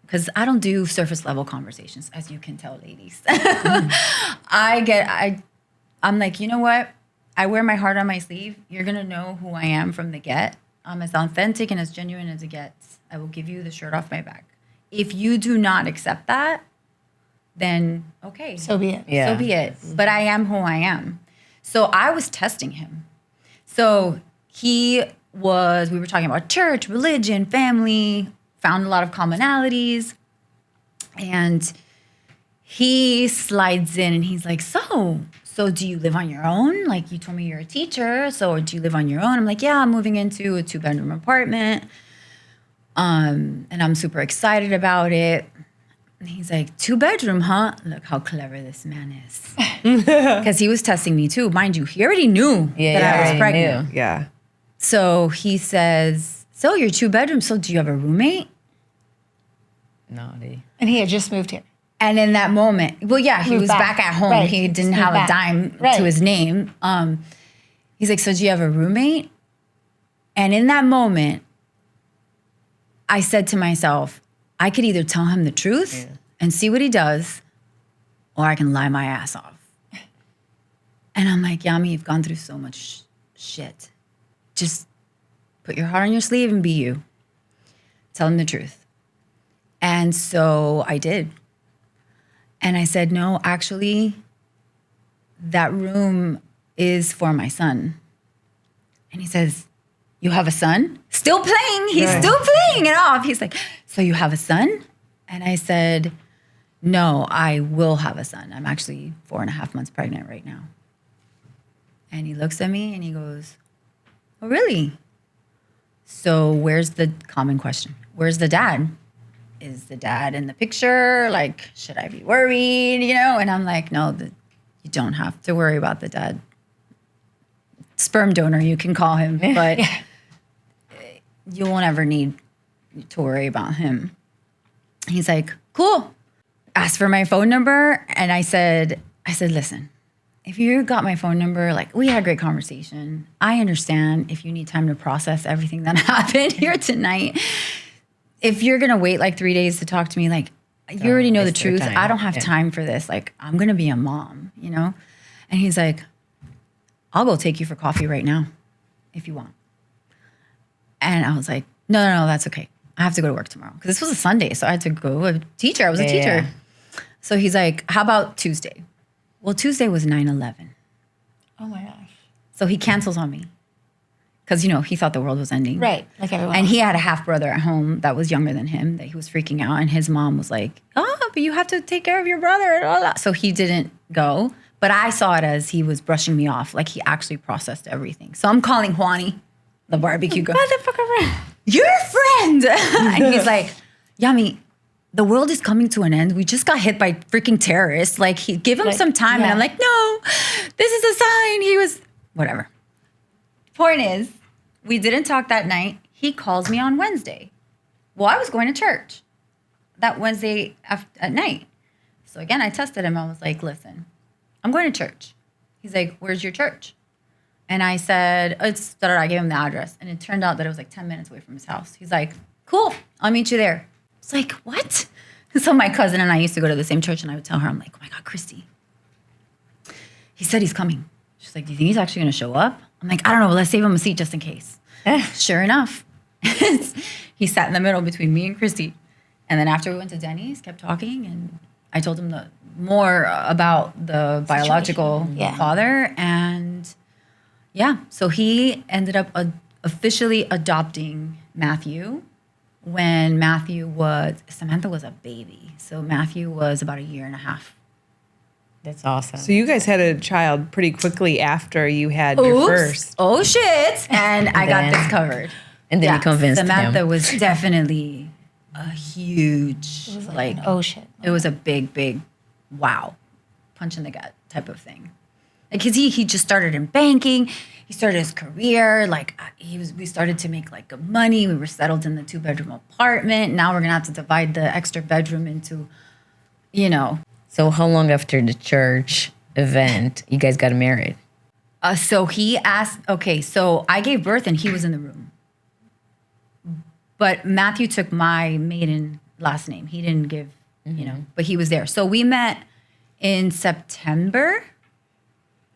because I don't do surface level conversations, as you can tell, ladies. I'm like, you know what? I wear my heart on my sleeve. You're going to know who I am from the get. I'm as authentic and as genuine as it gets. I will give you the shirt off my back. If you do not accept that, then okay. So be it. Yeah. So be it. But I am who I am. So I was testing him. So we were talking about church, religion, family, found a lot of commonalities. And he slides in and he's like, so do you live on your own? Like you told me you're a teacher. So do you live on your own? I'm like, yeah, I'm moving into a 2-bedroom apartment. And I'm super excited about it. And he's like, 2-bedroom, huh? Look how clever this man is. Because he was testing me too. Mind you, he already knew that I was already pregnant. knew. Yeah. So he says, so you're 2-bedroom. So do you have a roommate? No, And he had just moved here. And in that moment, well, yeah, he Moved was back. back at home. Right. He He didn't just have moved a back. dime Right. to his name. He's like, so do you have a roommate? And in that moment, I said to myself, I could either tell him the truth and see what he does, or I can lie my ass off. And I'm like, Yami, you've gone through so much shit. Just put your heart on your sleeve and be you. Tell him the truth. And so I did. And I said, no, actually, that room is for my son. And he says, you have a son? Still playing. He's still playing it off. He's like, so you have a son? And I said, no, I will have a son. I'm actually 4.5 months pregnant right now. And he looks at me and he goes, oh, really? So where's the common question? Where's the dad? Is the dad in the picture? Like, should I be worried? You know? And I'm like, no, you don't have to worry about the dad. Sperm donor, you can call him, but you won't ever need to worry about him. He's like, cool. Asked for my phone number, and I said, listen, if you got my phone number, like we had a great conversation. I understand if you need time to process everything that happened here tonight. if you're gonna wait like 3 days to talk to me, like you already know the waste your truth. time. I don't have Yeah. time for this. Like I'm gonna be a mom, you know? And he's like, I'll go take you for coffee right now if you want. And I was like, no, that's okay. I have to go to work tomorrow. Because this was a Sunday, so I had to go. I was a teacher. Yeah. So he's like, how about Tuesday? Well, Tuesday was 9/11. Oh my gosh. So he cancels on me. Because, you know, he thought the world was ending. Right. Like everyone And else. he had a half brother at home that was younger than him, that he was freaking out. And his mom was like, oh, but you have to take care of your brother. And all that. So he didn't go. But I saw it as he was brushing me off. Like he actually processed everything. So I'm calling Juani, the barbecue girl. Motherfucker. Your friend. And he's like, Yami, the world is coming to an end. We just got hit by freaking terrorists. Like, give him some time. yeah. And I'm like, no, this is a sign. He was, whatever. Point is, we didn't talk that night. He calls me on Wednesday. Well, I was going to church that Wednesday at night. So again, I tested him. I was like, listen, I'm going to church. He's like, where's your church? And I said, I gave him the address. And it turned out that it was like 10 minutes away from his house. He's like, cool, I'll meet you there. It's like, what? So my cousin and I used to go to the same church, and I would tell her, I'm like, oh my God, Christy, he said he's coming. She's like, do you think he's actually going to show up? I'm like, I don't know, let's save him a seat just in case. Sure enough, he sat in the middle between me and Christy. And then after we went to Denny's, kept talking, and I told him more about the biological Yeah. father. And yeah, so he ended up officially adopting Matthew when Samantha was a baby. So Matthew was about 1.5 years. That's awesome. So you guys had a child pretty quickly after you had your Oops. first. Oh shit. And I got then- this covered. and then you convinced Samantha him. was definitely a huge, It was like, oh shit. it was a big, wow, punch in the gut type of thing. Like, cause he just started in banking. He started his career. Like we started to make like good money. We were settled in the 2-bedroom apartment. Now we're gonna have to divide the extra bedroom into, you know. So how long after the church event you guys got married? So he asked, okay, so I gave birth and he was in the room. But Matthew took my maiden last name. He didn't give, you know, but he was there. So we met in September.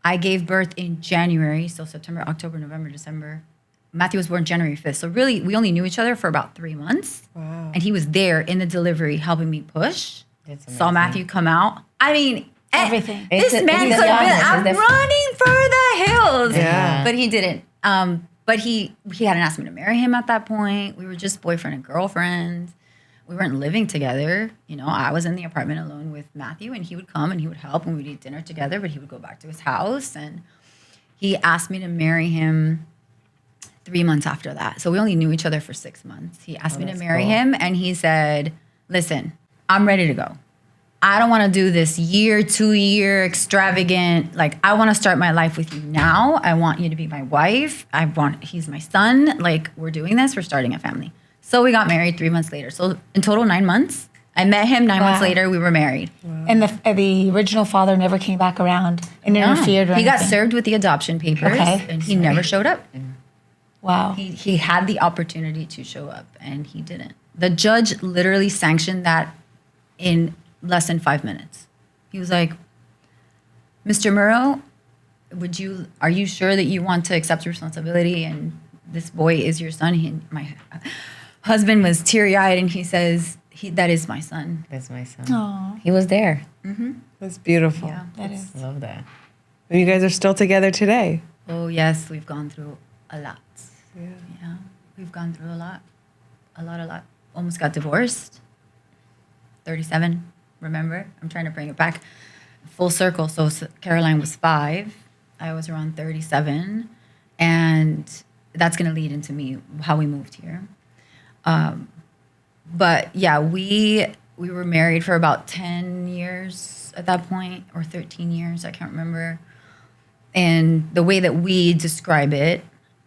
I gave birth in January. So September, October, November, December. Matthew was born January 5th. So really, we only knew each other for about 3 months. Wow. And he was there in the delivery helping me push. That's Saw amazing. Matthew come out. I mean, Everything. This It's- man it's could have been, the- I'm it's the- running for the hills. Yeah. But he didn't. But he hadn't asked me to marry him at that point. We were just boyfriend and girlfriend. We weren't living together. You know, I was in the apartment alone with Matthew, and he would come and he would help, and we'd eat dinner together, but he would go back to his house. And he asked me to marry him 3 months after that. So we only knew each other for 6 months. He asked me to that's marry cool. him, and he said, listen, I'm ready to go. I don't want to do this 2-year extravagant. Like, I want to start my life with you now. I want you to be my wife. He's my son. Like, we're doing this. We're starting a family. So we got married 3 months later. So in total, 9 months. I met him 9 months Wow. later. We were married. And the original father never came back around and interfered or He got anything? served with the adoption papers, Okay. and he never showed up. Wow. He had the opportunity to show up, and he didn't. The judge literally sanctioned that in less than 5 minutes. He was like, Mr. Murrow, are you sure that you want to accept responsibility and this boy is your son? My husband was teary-eyed, and he says, that is my son. That's my son. Aw, He was there. That's beautiful. Yeah. that is. Love that. And you guys are still together today. Oh, yes, we've gone through a lot. Yeah, we've gone through a lot. A lot. Almost got divorced. 37, remember? I'm trying to bring it back full circle. So Caroline was 5. I was around 37. And that's going to lead into how we moved here. But yeah, we were married for about 10 years at that point, or 13 years, I can't remember. And the way that we describe it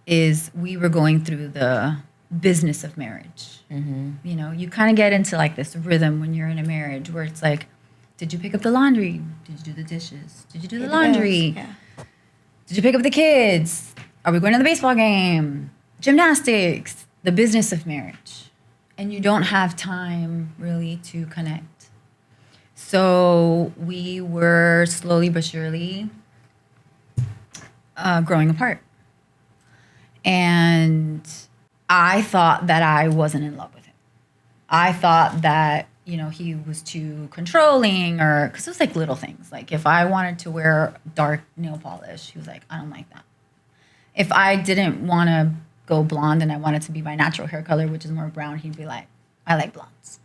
is we were going through the business of marriage. You know, you kind of get into like this rhythm when you're in a marriage where it's like, did you pick up the laundry? Did you do the dishes? Did you do the laundry? Yeah. Did you pick up the kids? Are we going to the baseball game? Gymnastics, the business of marriage. and you don't have time really to connect. So we were slowly but surely growing apart. And I thought that I wasn't in love with him. I thought that, you know, he was too controlling, or because it was like little things. Like if I wanted to wear dark nail polish, he was like, I don't like that. If I didn't want to go blonde and I wanted to be my natural hair color, which is more brown, he'd be like, I like blondes.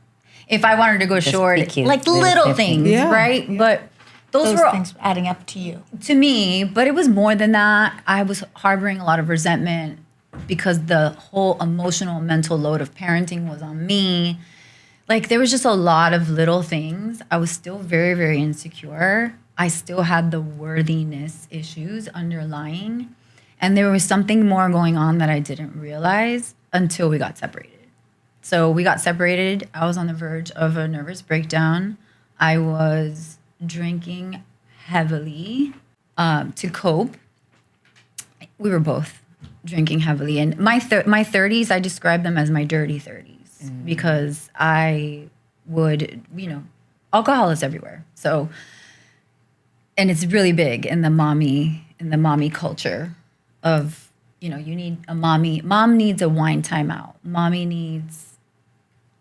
If I wanted to go short, like little things, right? Yeah. But those were things adding up to you. To me, but it was more than that. I was harboring a lot of resentment because the whole emotional, mental load of parenting was on me. Like there was just a lot of little things. I was still very, very insecure. I still had the worthiness issues underlying. And there was something more going on that I didn't realize until we got separated. So we got separated. I was on the verge of a nervous breakdown. I was drinking heavily to cope. We were both drinking heavily. And my 30s, I describe them as my dirty 30s because I would, you know, alcohol is everywhere. So, and it's really big in the mommy culture of, you know, you need a mommy. Mom needs a wine timeout. Mommy needs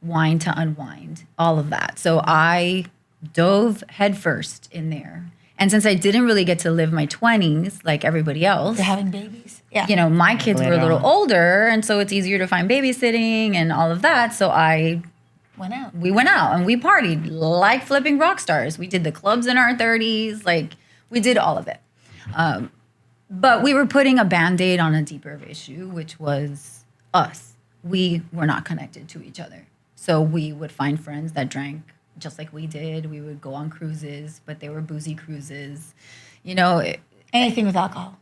wine to unwind, all of that. So I dove headfirst in there. And since I didn't really get to live my 20s like everybody else. You're having babies. Yeah. You know, my kids were a little older, and so it's easier to find babysitting and all of that. So we went out and we partied like flipping rock stars. We did the clubs in our 30s. Like we did all of it. But we were putting a Band-Aid on a deeper issue, which was us. We were not connected to each other. So we would find friends that drank just like we did. We would go on cruises, but they were boozy cruises. You know, anything with alcohol.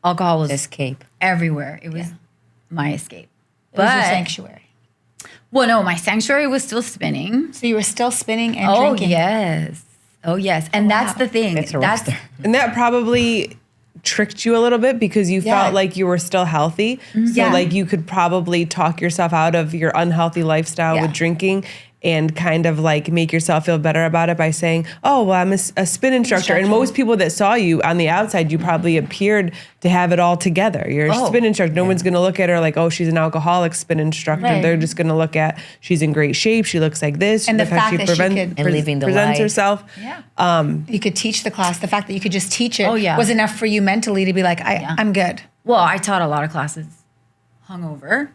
Alcohol was escape everywhere. It was my escape. It was your sanctuary. Well, no, my sanctuary was still spinning. So you were still spinning and drinking. Oh, yes. And that's the thing. And that probably tricked you a little bit because you felt like you were still healthy. So like you could probably talk yourself out of your unhealthy lifestyle with drinking and kind of like make yourself feel better about it by saying, oh, well, I'm a spin instructor. And most people that saw you on the outside, you probably appeared to have it all together. You're a spin instructor. No one's going to look at her like, oh, she's an alcoholic spin instructor. Right. They're just going to look at, she's in great shape. She looks like this. And the fact that she could presents herself. Yeah. You could teach the class. The fact that you could just teach it was enough for you mentally to be like, I'm good. Well, I taught a lot of classes hungover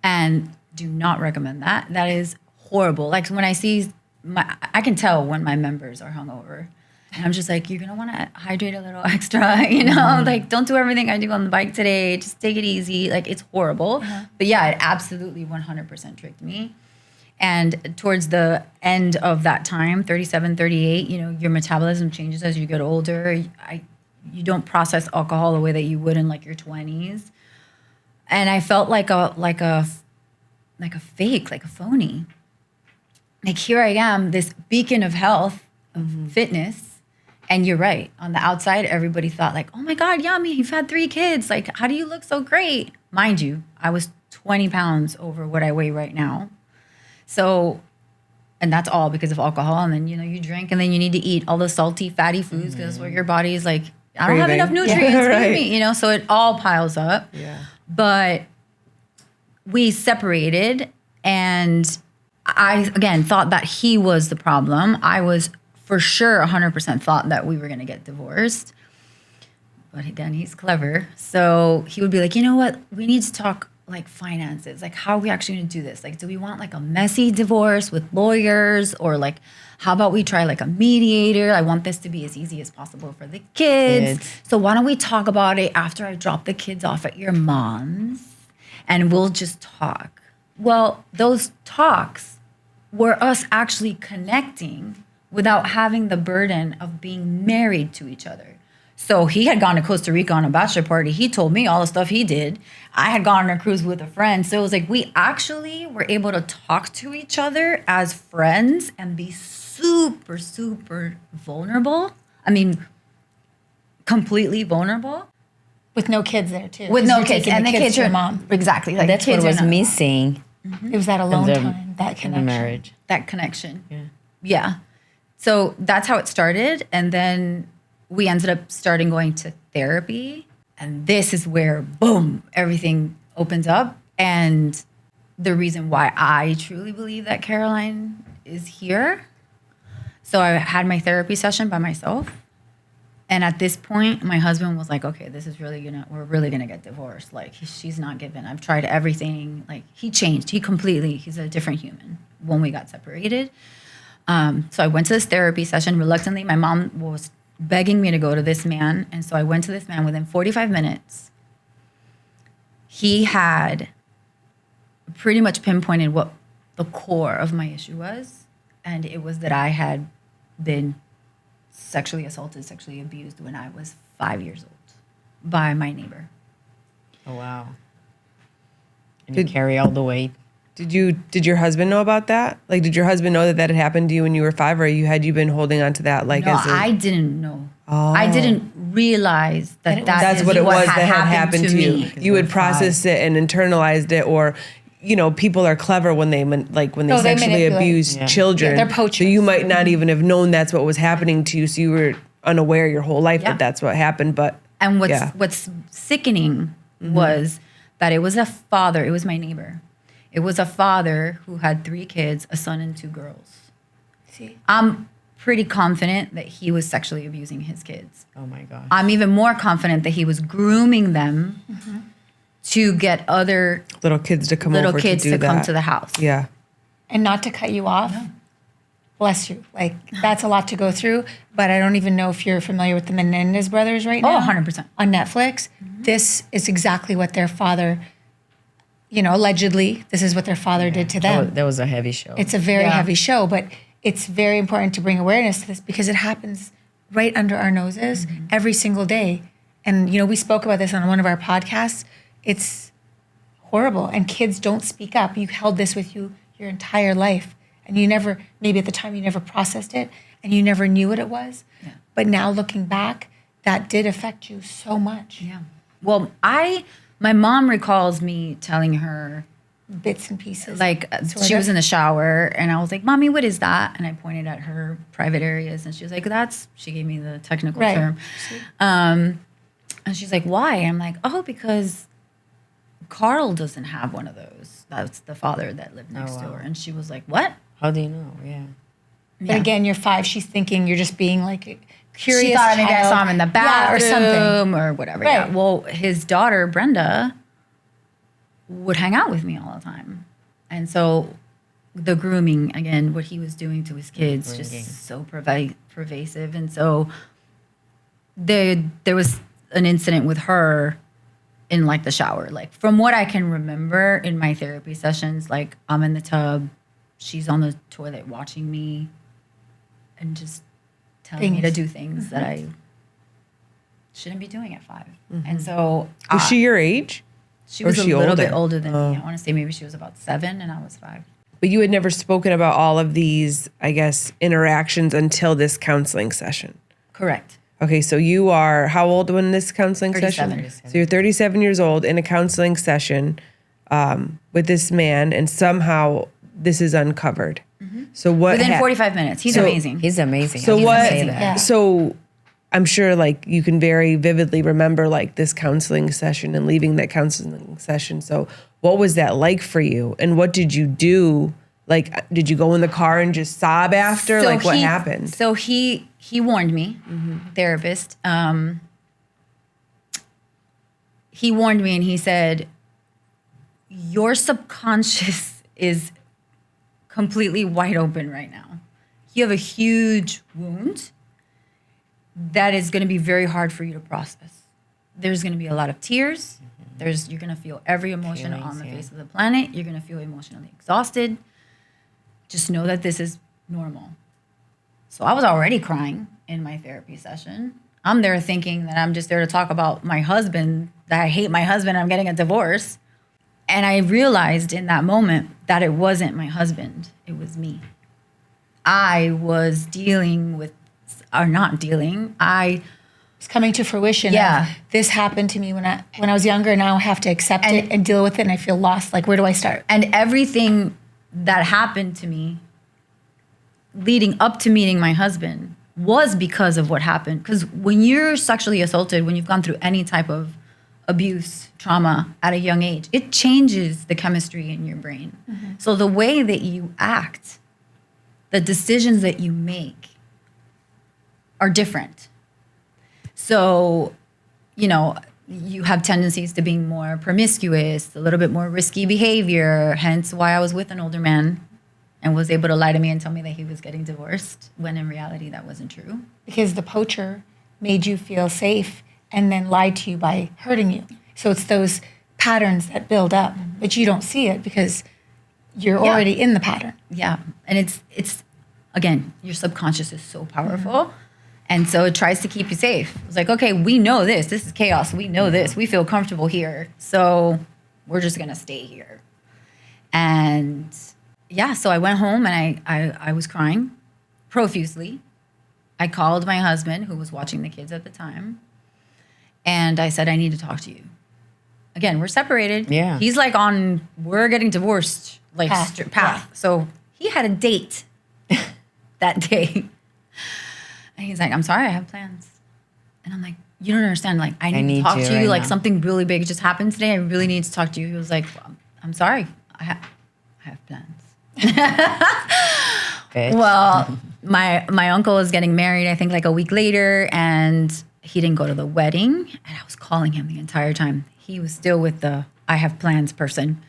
and do not recommend that. That is horrible. Like when I see I can tell when my members are hungover, and I'm just like, you're gonna want to hydrate a little extra, you know, like don't do everything I do on the bike today. Just take it easy. Like it's horrible. But yeah, it absolutely 100% tricked me. And towards the end of that time, 37, 38, you know, your metabolism changes as you get older. You don't process alcohol the way that you would in like your 20s. And I felt like a fake, like a phony. Like here I am, this beacon of health, of fitness. And you're right. On the outside, everybody thought like, oh my God, Yami, you've had 3 kids. Like, how do you look so great? Mind you, I was 20 pounds over what I weigh right now. So, and that's all because of alcohol. And then, you know, you drink and then you need to eat all the salty, fatty foods because that's what your body is like, I don't have enough nutrients for me, you know? So it all piles up. Yeah. But we separated, and I, again, thought that he was the problem. I was for sure 100% thought that we were going to get divorced. But again, he's clever. So he would be like, you know what? We need to talk like finances. Like, how are we actually going to do this? Like, do we want like a messy divorce with lawyers? Or like, how about we try like a mediator? I want this to be as easy as possible for the kids. So why don't we talk about it after I drop the kids off at your mom's? And we'll just talk. Well, those talks were us actually connecting without having the burden of being married to each other. So he had gone to Costa Rica on a bachelor party. He told me all the stuff he did. I had gone on a cruise with a friend. So it was like we actually were able to talk to each other as friends and be super, super vulnerable. I mean, completely vulnerable. With no kids there too. With no kids. And the kids are your mom. Exactly. Like that's what was missing It was that alone the- time, that In connection. the marriage. That connection. Yeah. Yeah. So that's how it started. And then we ended up starting going to therapy. And this is where, boom, everything opens up. And the reason why I truly believe that Caroline is here. So I had my therapy session by myself. And at this point, my husband was like, okay, this is we're really gonna get divorced. Like, she's not giving. I've tried everything. Like, he changed. He's a different human when we got separated. So I went to this therapy session reluctantly. My mom was begging me to go to this man. And so I went to this man. Within 45 minutes, he had pretty much pinpointed what the core of my issue was. And it was that I had been sexually assaulted, sexually abused when I was 5 years old by my neighbor. Oh, wow. And you carry all the weight. Did your husband know about that? Like, did your husband know that had happened to you when you were 5, or had you been holding on to that? Like, No, as I didn't know. I didn't realize that that's is what it was that had happened happened to you. me. You had processed it and internalized it, or people are clever when they they sexually manipulate. abuse Yeah. children. Yeah, they're poachers. So you might not even have known that's what was happening to you. So you were unaware your whole life Yeah. that that's what happened. But And yeah. what's sickening was that it was a father. It was my neighbor. It was a father who had 3 kids, a son and 2 girls. See? I'm pretty confident that he was sexually abusing his kids. Oh, my gosh. I'm even more confident that he was grooming them to get other little kids to come little over kids to do to come that. to the house. Yeah. And not to cut you off, bless you. Like, that's a lot to go through. But I don't even know if you're familiar with the Menendez brothers right now. Oh, 100%. On Netflix. This is exactly what their father, allegedly, this is what their father did to them. That was a heavy show. It's a very Yeah. heavy show, but it's very important to bring awareness to this because it happens right under our noses every single day. And, we spoke about this on one of our podcasts. It's horrible. And kids don't speak up. You held this with you your entire life. And you never, maybe at the time, you never processed it and you never knew what it was. Yeah. But now looking back, that did affect you so much. Yeah. Well, my mom recalls me telling her, Bits and pieces. she was in the shower and I was like, Mommy, what is that? And I pointed at her private areas and she was like, she gave me the technical Right. term. And she's like, why? And I'm like, oh, because Carl doesn't have one of those. That's the father that lived next wow. door. And she was like, what? How do you know? Yeah. But again, you're 5. She's thinking you're just being like a curious. She thought maybe I child. saw him in the bathroom or something. or whatever. Right. Yeah. Well, his daughter, Brenda, would hang out with me all the time. And so the grooming, again, what he was doing to his kids, Bringing. just so pervasive. And so there was an incident with her in the shower. Like, from what I can remember in my therapy sessions, I'm in the tub, she's on the toilet watching me and just telling me to do things that I shouldn't be doing at 5. And so Was she your age? she or was a she little older? bit older than me. I want to say maybe she was about 7 and I was 5. But you had never spoken about all of these, I guess, interactions until this counseling session. Correct. Okay, so you are how old when this counseling 37. session? So you're 37 years old in a counseling session with this man, and somehow this is uncovered. So what? Within 45 minutes. He's amazing. He's amazing. So I was gonna what? say that. Yeah. So I'm sure you can very vividly remember this counseling session and leaving that counseling session. So what was that like for you, and what did you do? Did you go in the car and just sob after? So What he- happened? So he warned me, therapist. He warned me and he said, your subconscious is completely wide open right now. You have a huge wound that is going to be very hard for you to process. There's going to be a lot of tears. You're going to feel every emotion on the face of the planet. You're going to feel emotionally exhausted. Just know that this is normal. So I was already crying in my therapy session. I'm there thinking that I'm just there to talk about my husband, that I hate my husband, I'm getting a divorce. And I realized in that moment that it wasn't my husband, it was me. I was dealing with, or not dealing, I It's coming to fruition. Yeah. This happened to me when I was younger. Now I have to accept it and deal with it, and I feel lost. Like, where do I start? And everything that happened to me leading up to meeting my husband was because of what happened. Because when you're sexually assaulted, when you've gone through any type of abuse, trauma at a young age, it changes the chemistry in your brain. So the way that you act, the decisions that you make are different. So, you know, you have tendencies to being more promiscuous, a little bit more risky behavior, hence why I was with an older man and was able to lie to me and tell me that he was getting divorced, when in reality that wasn't true. Because the poacher made you feel safe and then lied to you by hurting you. So it's those patterns that build up, but you don't see it because you're already in the pattern. Yeah. And it's again, your subconscious is so powerful. And so it tries to keep you safe. It's like, okay, we know this. This is chaos. We know this. We feel comfortable here. So we're just going to stay here. And yeah, so I went home and I was crying profusely. I called my husband, who was watching the kids at the time. And I said, I need to talk to you. Again, we're separated. Yeah. He's like we're getting divorced, like path. Yeah. So he had a date that day. And he's like, I'm sorry, I have plans. And I'm like, you don't understand. Like, I need to talk to you. right Like, now. something really big just happened today. I really need to talk to you. He was like, I'm sorry. I have plans. Bitch. Well, my uncle is getting married, I think like a week later, and he didn't go to the wedding. And I was calling him the entire time. He was still with the I have plans person,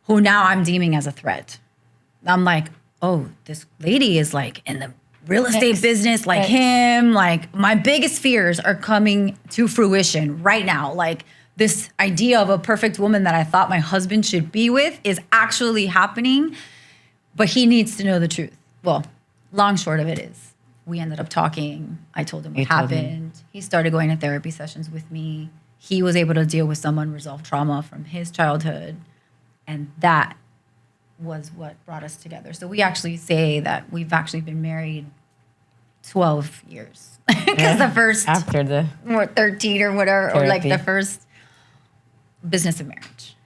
who now I'm deeming as a threat. I'm like, oh, this lady is like in the real estate business like him. Like, my biggest fears are coming to fruition right now. Like, this idea of a perfect woman that I thought my husband should be with is actually happening, but he needs to know the truth. Well, long short of it is, we ended up talking. I told him what happened. He started going to therapy sessions with me. He was able to deal with some unresolved trauma from his childhood. And that was what brought us together. So we actually say that we've actually been married 12 years. Because the first, After the or 13 or whatever, or like Therapy. the first business of marriage.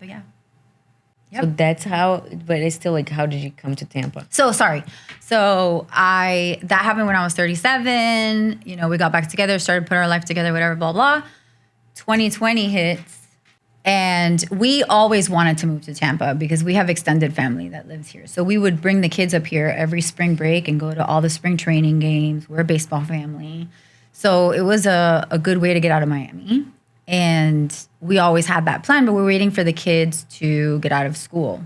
But yeah. So that's how, but it's still like, how did you come to Tampa? So sorry. So that happened when I was 37. You know, we got back together, started putting our life together, whatever, blah, blah. 2020 hits. And we always wanted to move to Tampa because we have extended family that lives here. So we would bring the kids up here every spring break and go to all the spring training games. We're a baseball family. So it was a good way to get out of Miami. And we always had that plan, but we were waiting for the kids to get out of school.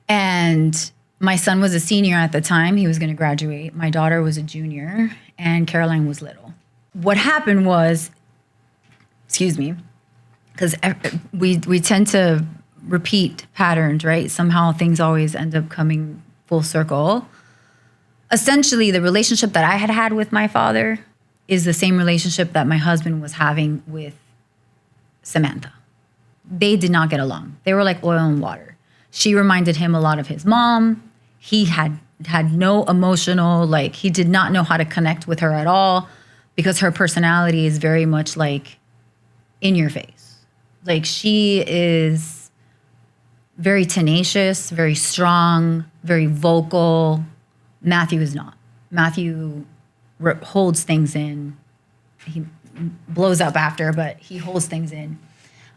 And my son was a senior at the time. He was going to graduate. My daughter was a junior, and Caroline was little. What happened was, excuse me, because we tend to repeat patterns, right? Somehow things always end up coming full circle. Essentially, the relationship that I had with my father is the same relationship that my husband was having with Samantha. They did not get along. They were like oil and water. She reminded him a lot of his mom. He had no emotional, like, he did not know how to connect with her at all because her personality is very much like in your face. Like, she is very tenacious, very strong, very vocal. Matthew is not. Matthew holds things in. He blows up after, but he holds things in.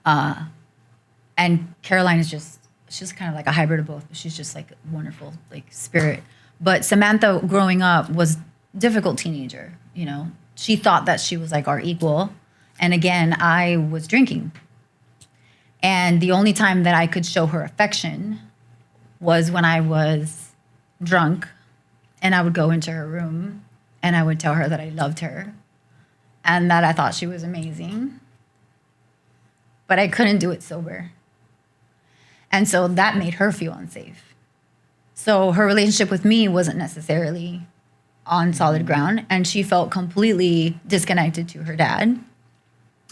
And Caroline is she's kind of like a hybrid of both. She's just like a wonderful, like, spirit. But Samantha, growing up, was a difficult teenager. You know, she thought that she was like our equal. And again, I was drinking. And the only time that I could show her affection was when I was drunk, and I would go into her room and I would tell her that I loved her and that I thought she was amazing. But I couldn't do it sober. And so that made her feel unsafe. So her relationship with me wasn't necessarily on solid ground, and she felt completely disconnected to her dad.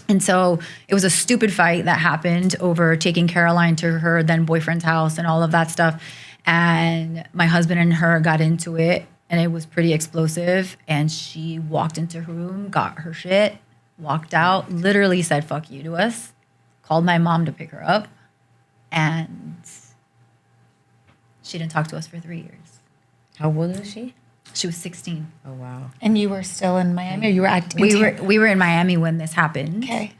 And so it was a stupid fight that happened over taking Caroline to her then boyfriend's house and all of that stuff. And my husband and her got into it, and it was pretty explosive. And she walked into her room, got her shit, walked out, literally said fuck you to us, called my mom to pick her up, and she didn't talk to us for 3 years. How old was she? She was 16. Oh wow. And you were still in Miami, or you were at We were in Miami when this happened. Okay.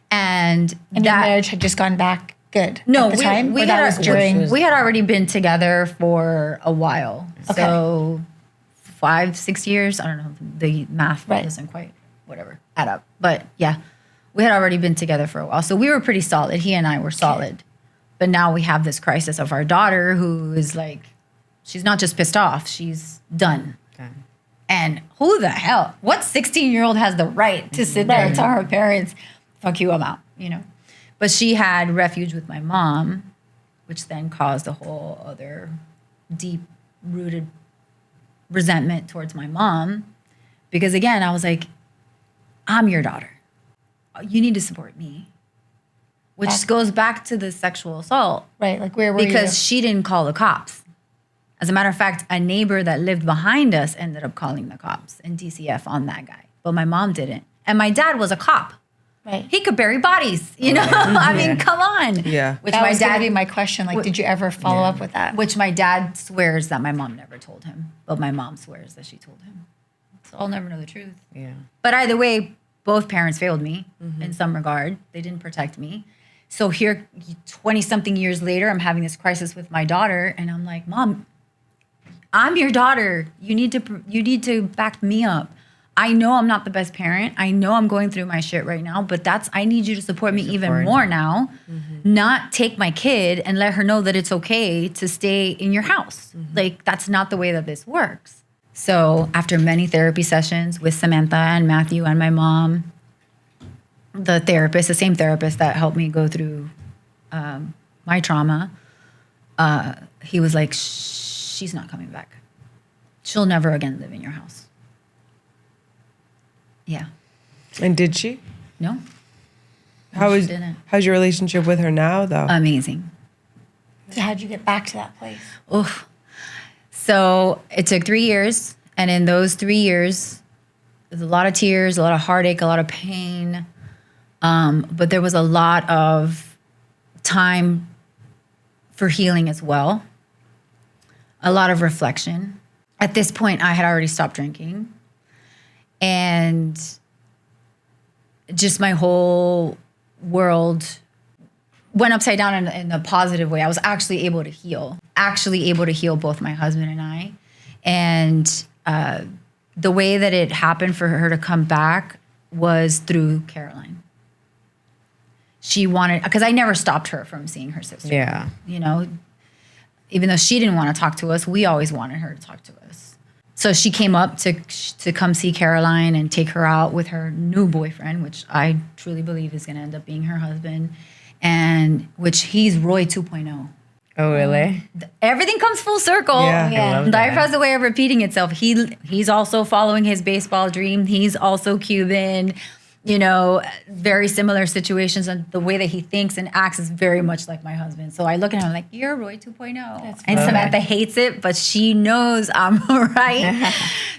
And And your marriage had just gone back good no, at the time? we Or that had was during... we had already been together for a while. Okay. So 5-6 years. I don't know. The math Right. doesn't quite whatever add up. But yeah, we had already been together for a while. So we were pretty solid. He and I were solid. But now we have this crisis of our daughter who is like, she's not just pissed off, she's done. Okay. And who the hell? What 16-year-old has the right to sit there and tell her parents, fuck you, I'm out, you know? But she had refuge with my mom, which then caused a whole other deep-rooted resentment towards my mom. Because again, I was like, I'm your daughter. You need to support me. Which goes back to the sexual assault. Right, like where were you? Because she didn't call the cops. As a matter of fact, a neighbor that lived behind us ended up calling the cops and DCF on that guy. But my mom didn't. And my dad was a cop. Right. He could bury bodies, you know? I mean, come on. Yeah. Which That my was going to dad be my question. Like, did you ever follow up with that? which my dad swears that my mom never told him, but my mom swears that she told him. So I'll never know the truth. Yeah. But either way, both parents failed me in some regard. They didn't protect me. So here, 20-something years later, I'm having this crisis with my daughter, and I'm like, Mom, I'm your daughter. You need to back me up. I know I'm not the best parent. I know I'm going through my shit right now, but I need you to support me even more now. Not take my kid and let her know that it's okay to stay in your house. Like, that's not the way that this works. So after many therapy sessions with Samantha and Matthew and my mom, the same therapist that helped me go through my trauma, he was like, she's not coming back. She'll never again live in your house. Yeah. And did she? No? How's didn't. your relationship with her now, though? Amazing. So how'd you get back to that place? Oof. So it took 3 years. And in those 3 years, there's a lot of tears, a lot of heartache, a lot of pain. But there was a lot of time for healing as well. A lot of reflection. At this point, I had already stopped drinking. And just my whole world went upside down in a positive way. I was actually able to heal both my husband and I. And the way that it happened for her to come back was through Caroline. She wanted, because I never stopped her from seeing her sister. Yeah. You know, even though she didn't want to talk to us, we always wanted her to talk to us. So she came up to come see Caroline and take her out with her new boyfriend, which I truly believe is going to end up being her husband, and which he's Roy 2.0. Oh, really? Everything comes full circle. Yeah. I love Life that. has a way of repeating itself. He's also following his baseball dream. He's also Cuban. You know, very similar situations, and the way that he thinks and acts is very much like my husband. So I look at him like, you're Roy 2.0. And Samantha hates it, but she knows I'm right.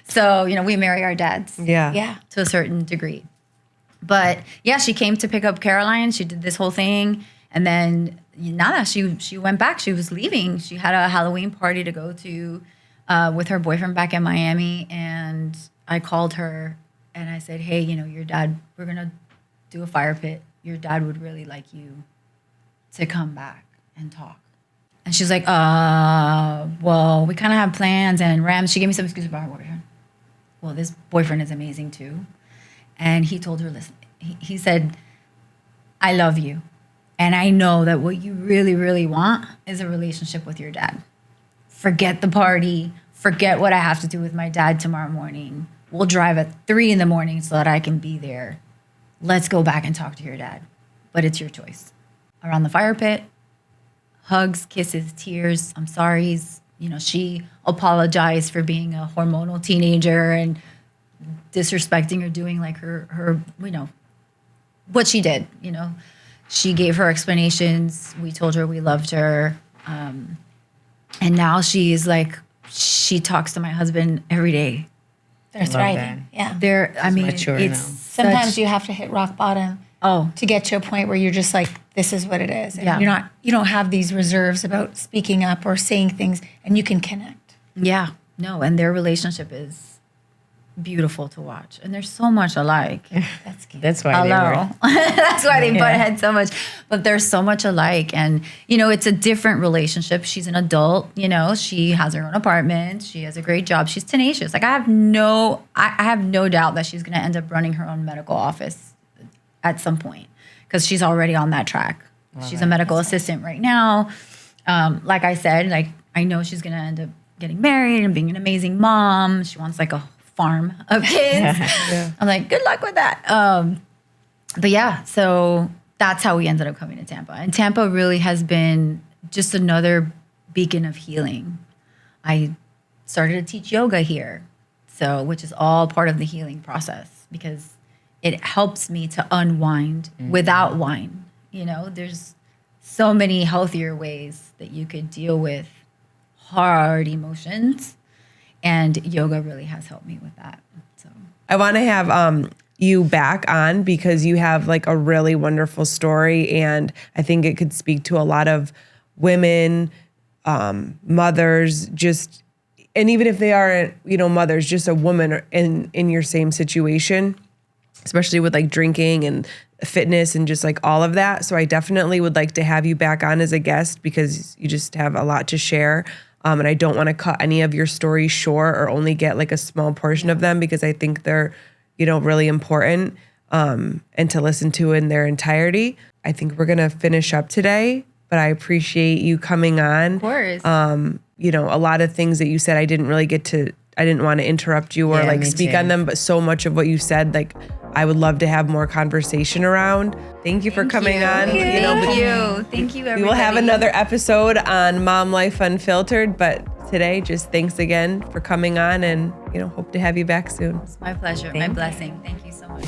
So, you know, we marry our dads. Yeah. Yeah. To a certain degree. But yeah, she came to pick up Caroline. She did this whole thing. And then nada, she went back. She was leaving. She had a Halloween party to go to with her boyfriend back in Miami. And I called her and I said, hey, you know, your dad, we're going to do a fire pit. Your dad would really like you to come back and talk. And she's like, well, we kind of have plans. And Rams, she gave me some excuses about her boyfriend. Well, this boyfriend is amazing too. And he told her, listen, he said, I love you. And I know that what you really, really want is a relationship with your dad. Forget the party. Forget what I have to do with my dad tomorrow morning. We'll drive at 3 a.m. so that I can be there. Let's go back and talk to your dad. But it's your choice. Around the fire pit, hugs, kisses, tears, I'm sorry's. You know, she apologized for being a hormonal teenager and disrespecting or doing like her, you know, what she did, you know. She gave her explanations. We told her we loved her. And now she's like, she talks to my husband every day. They're thriving. Yeah. I mean, mature it's now. Sometimes you have to hit rock bottom Oh, to get to a point where you're just like, this is what it is. And Yeah. you don't have these reserves about speaking up or saying things, and you can connect. yeah. No, and their relationship is beautiful to watch. And they're so much alike. That's cute. That's why Hello. That's why they butt heads so much. But they're so much alike. And, it's a different relationship. She's an adult, she has her own apartment. She has a great job. She's tenacious. Like I have no doubt that she's going to end up running her own medical office at some point because she's already on that track. She's a medical assistant right now. Like I said, like I know she's going to end up getting married and being an amazing mom. She wants like a farm of kids. I'm like, good luck with that. But yeah, so that's how we ended up coming to Tampa. And Tampa really has been just another beacon of healing. I started to teach yoga here, which is all part of the healing process because it helps me to unwind without wine. There's so many healthier ways that you could deal with hard emotions, and yoga really has helped me with that. So I want to have you back on because you have like a really wonderful story, and I think it could speak to a lot of women, mothers, and even if they aren't, mothers, just a woman in your same situation, especially with like drinking and fitness and just like all of that. So I definitely would like to have you back on as a guest because you just have a lot to share. And I don't want to cut any of your stories short or only get like a small portion of them because I think they're, really important and to listen to in their entirety. I think we're going to finish up today, but I appreciate you coming on. of course. A lot of things that you said, I didn't want to interrupt you or Yeah, like me speak too. on them, but so much of what you said, like I would love to have more conversation around. Thank you for coming on. Thank you. Thank you, everybody. We will have another episode on Mom Life Unfiltered, but today, just thanks again for coming on and, hope to have you back soon. It's my pleasure. My blessing. Thank you so much.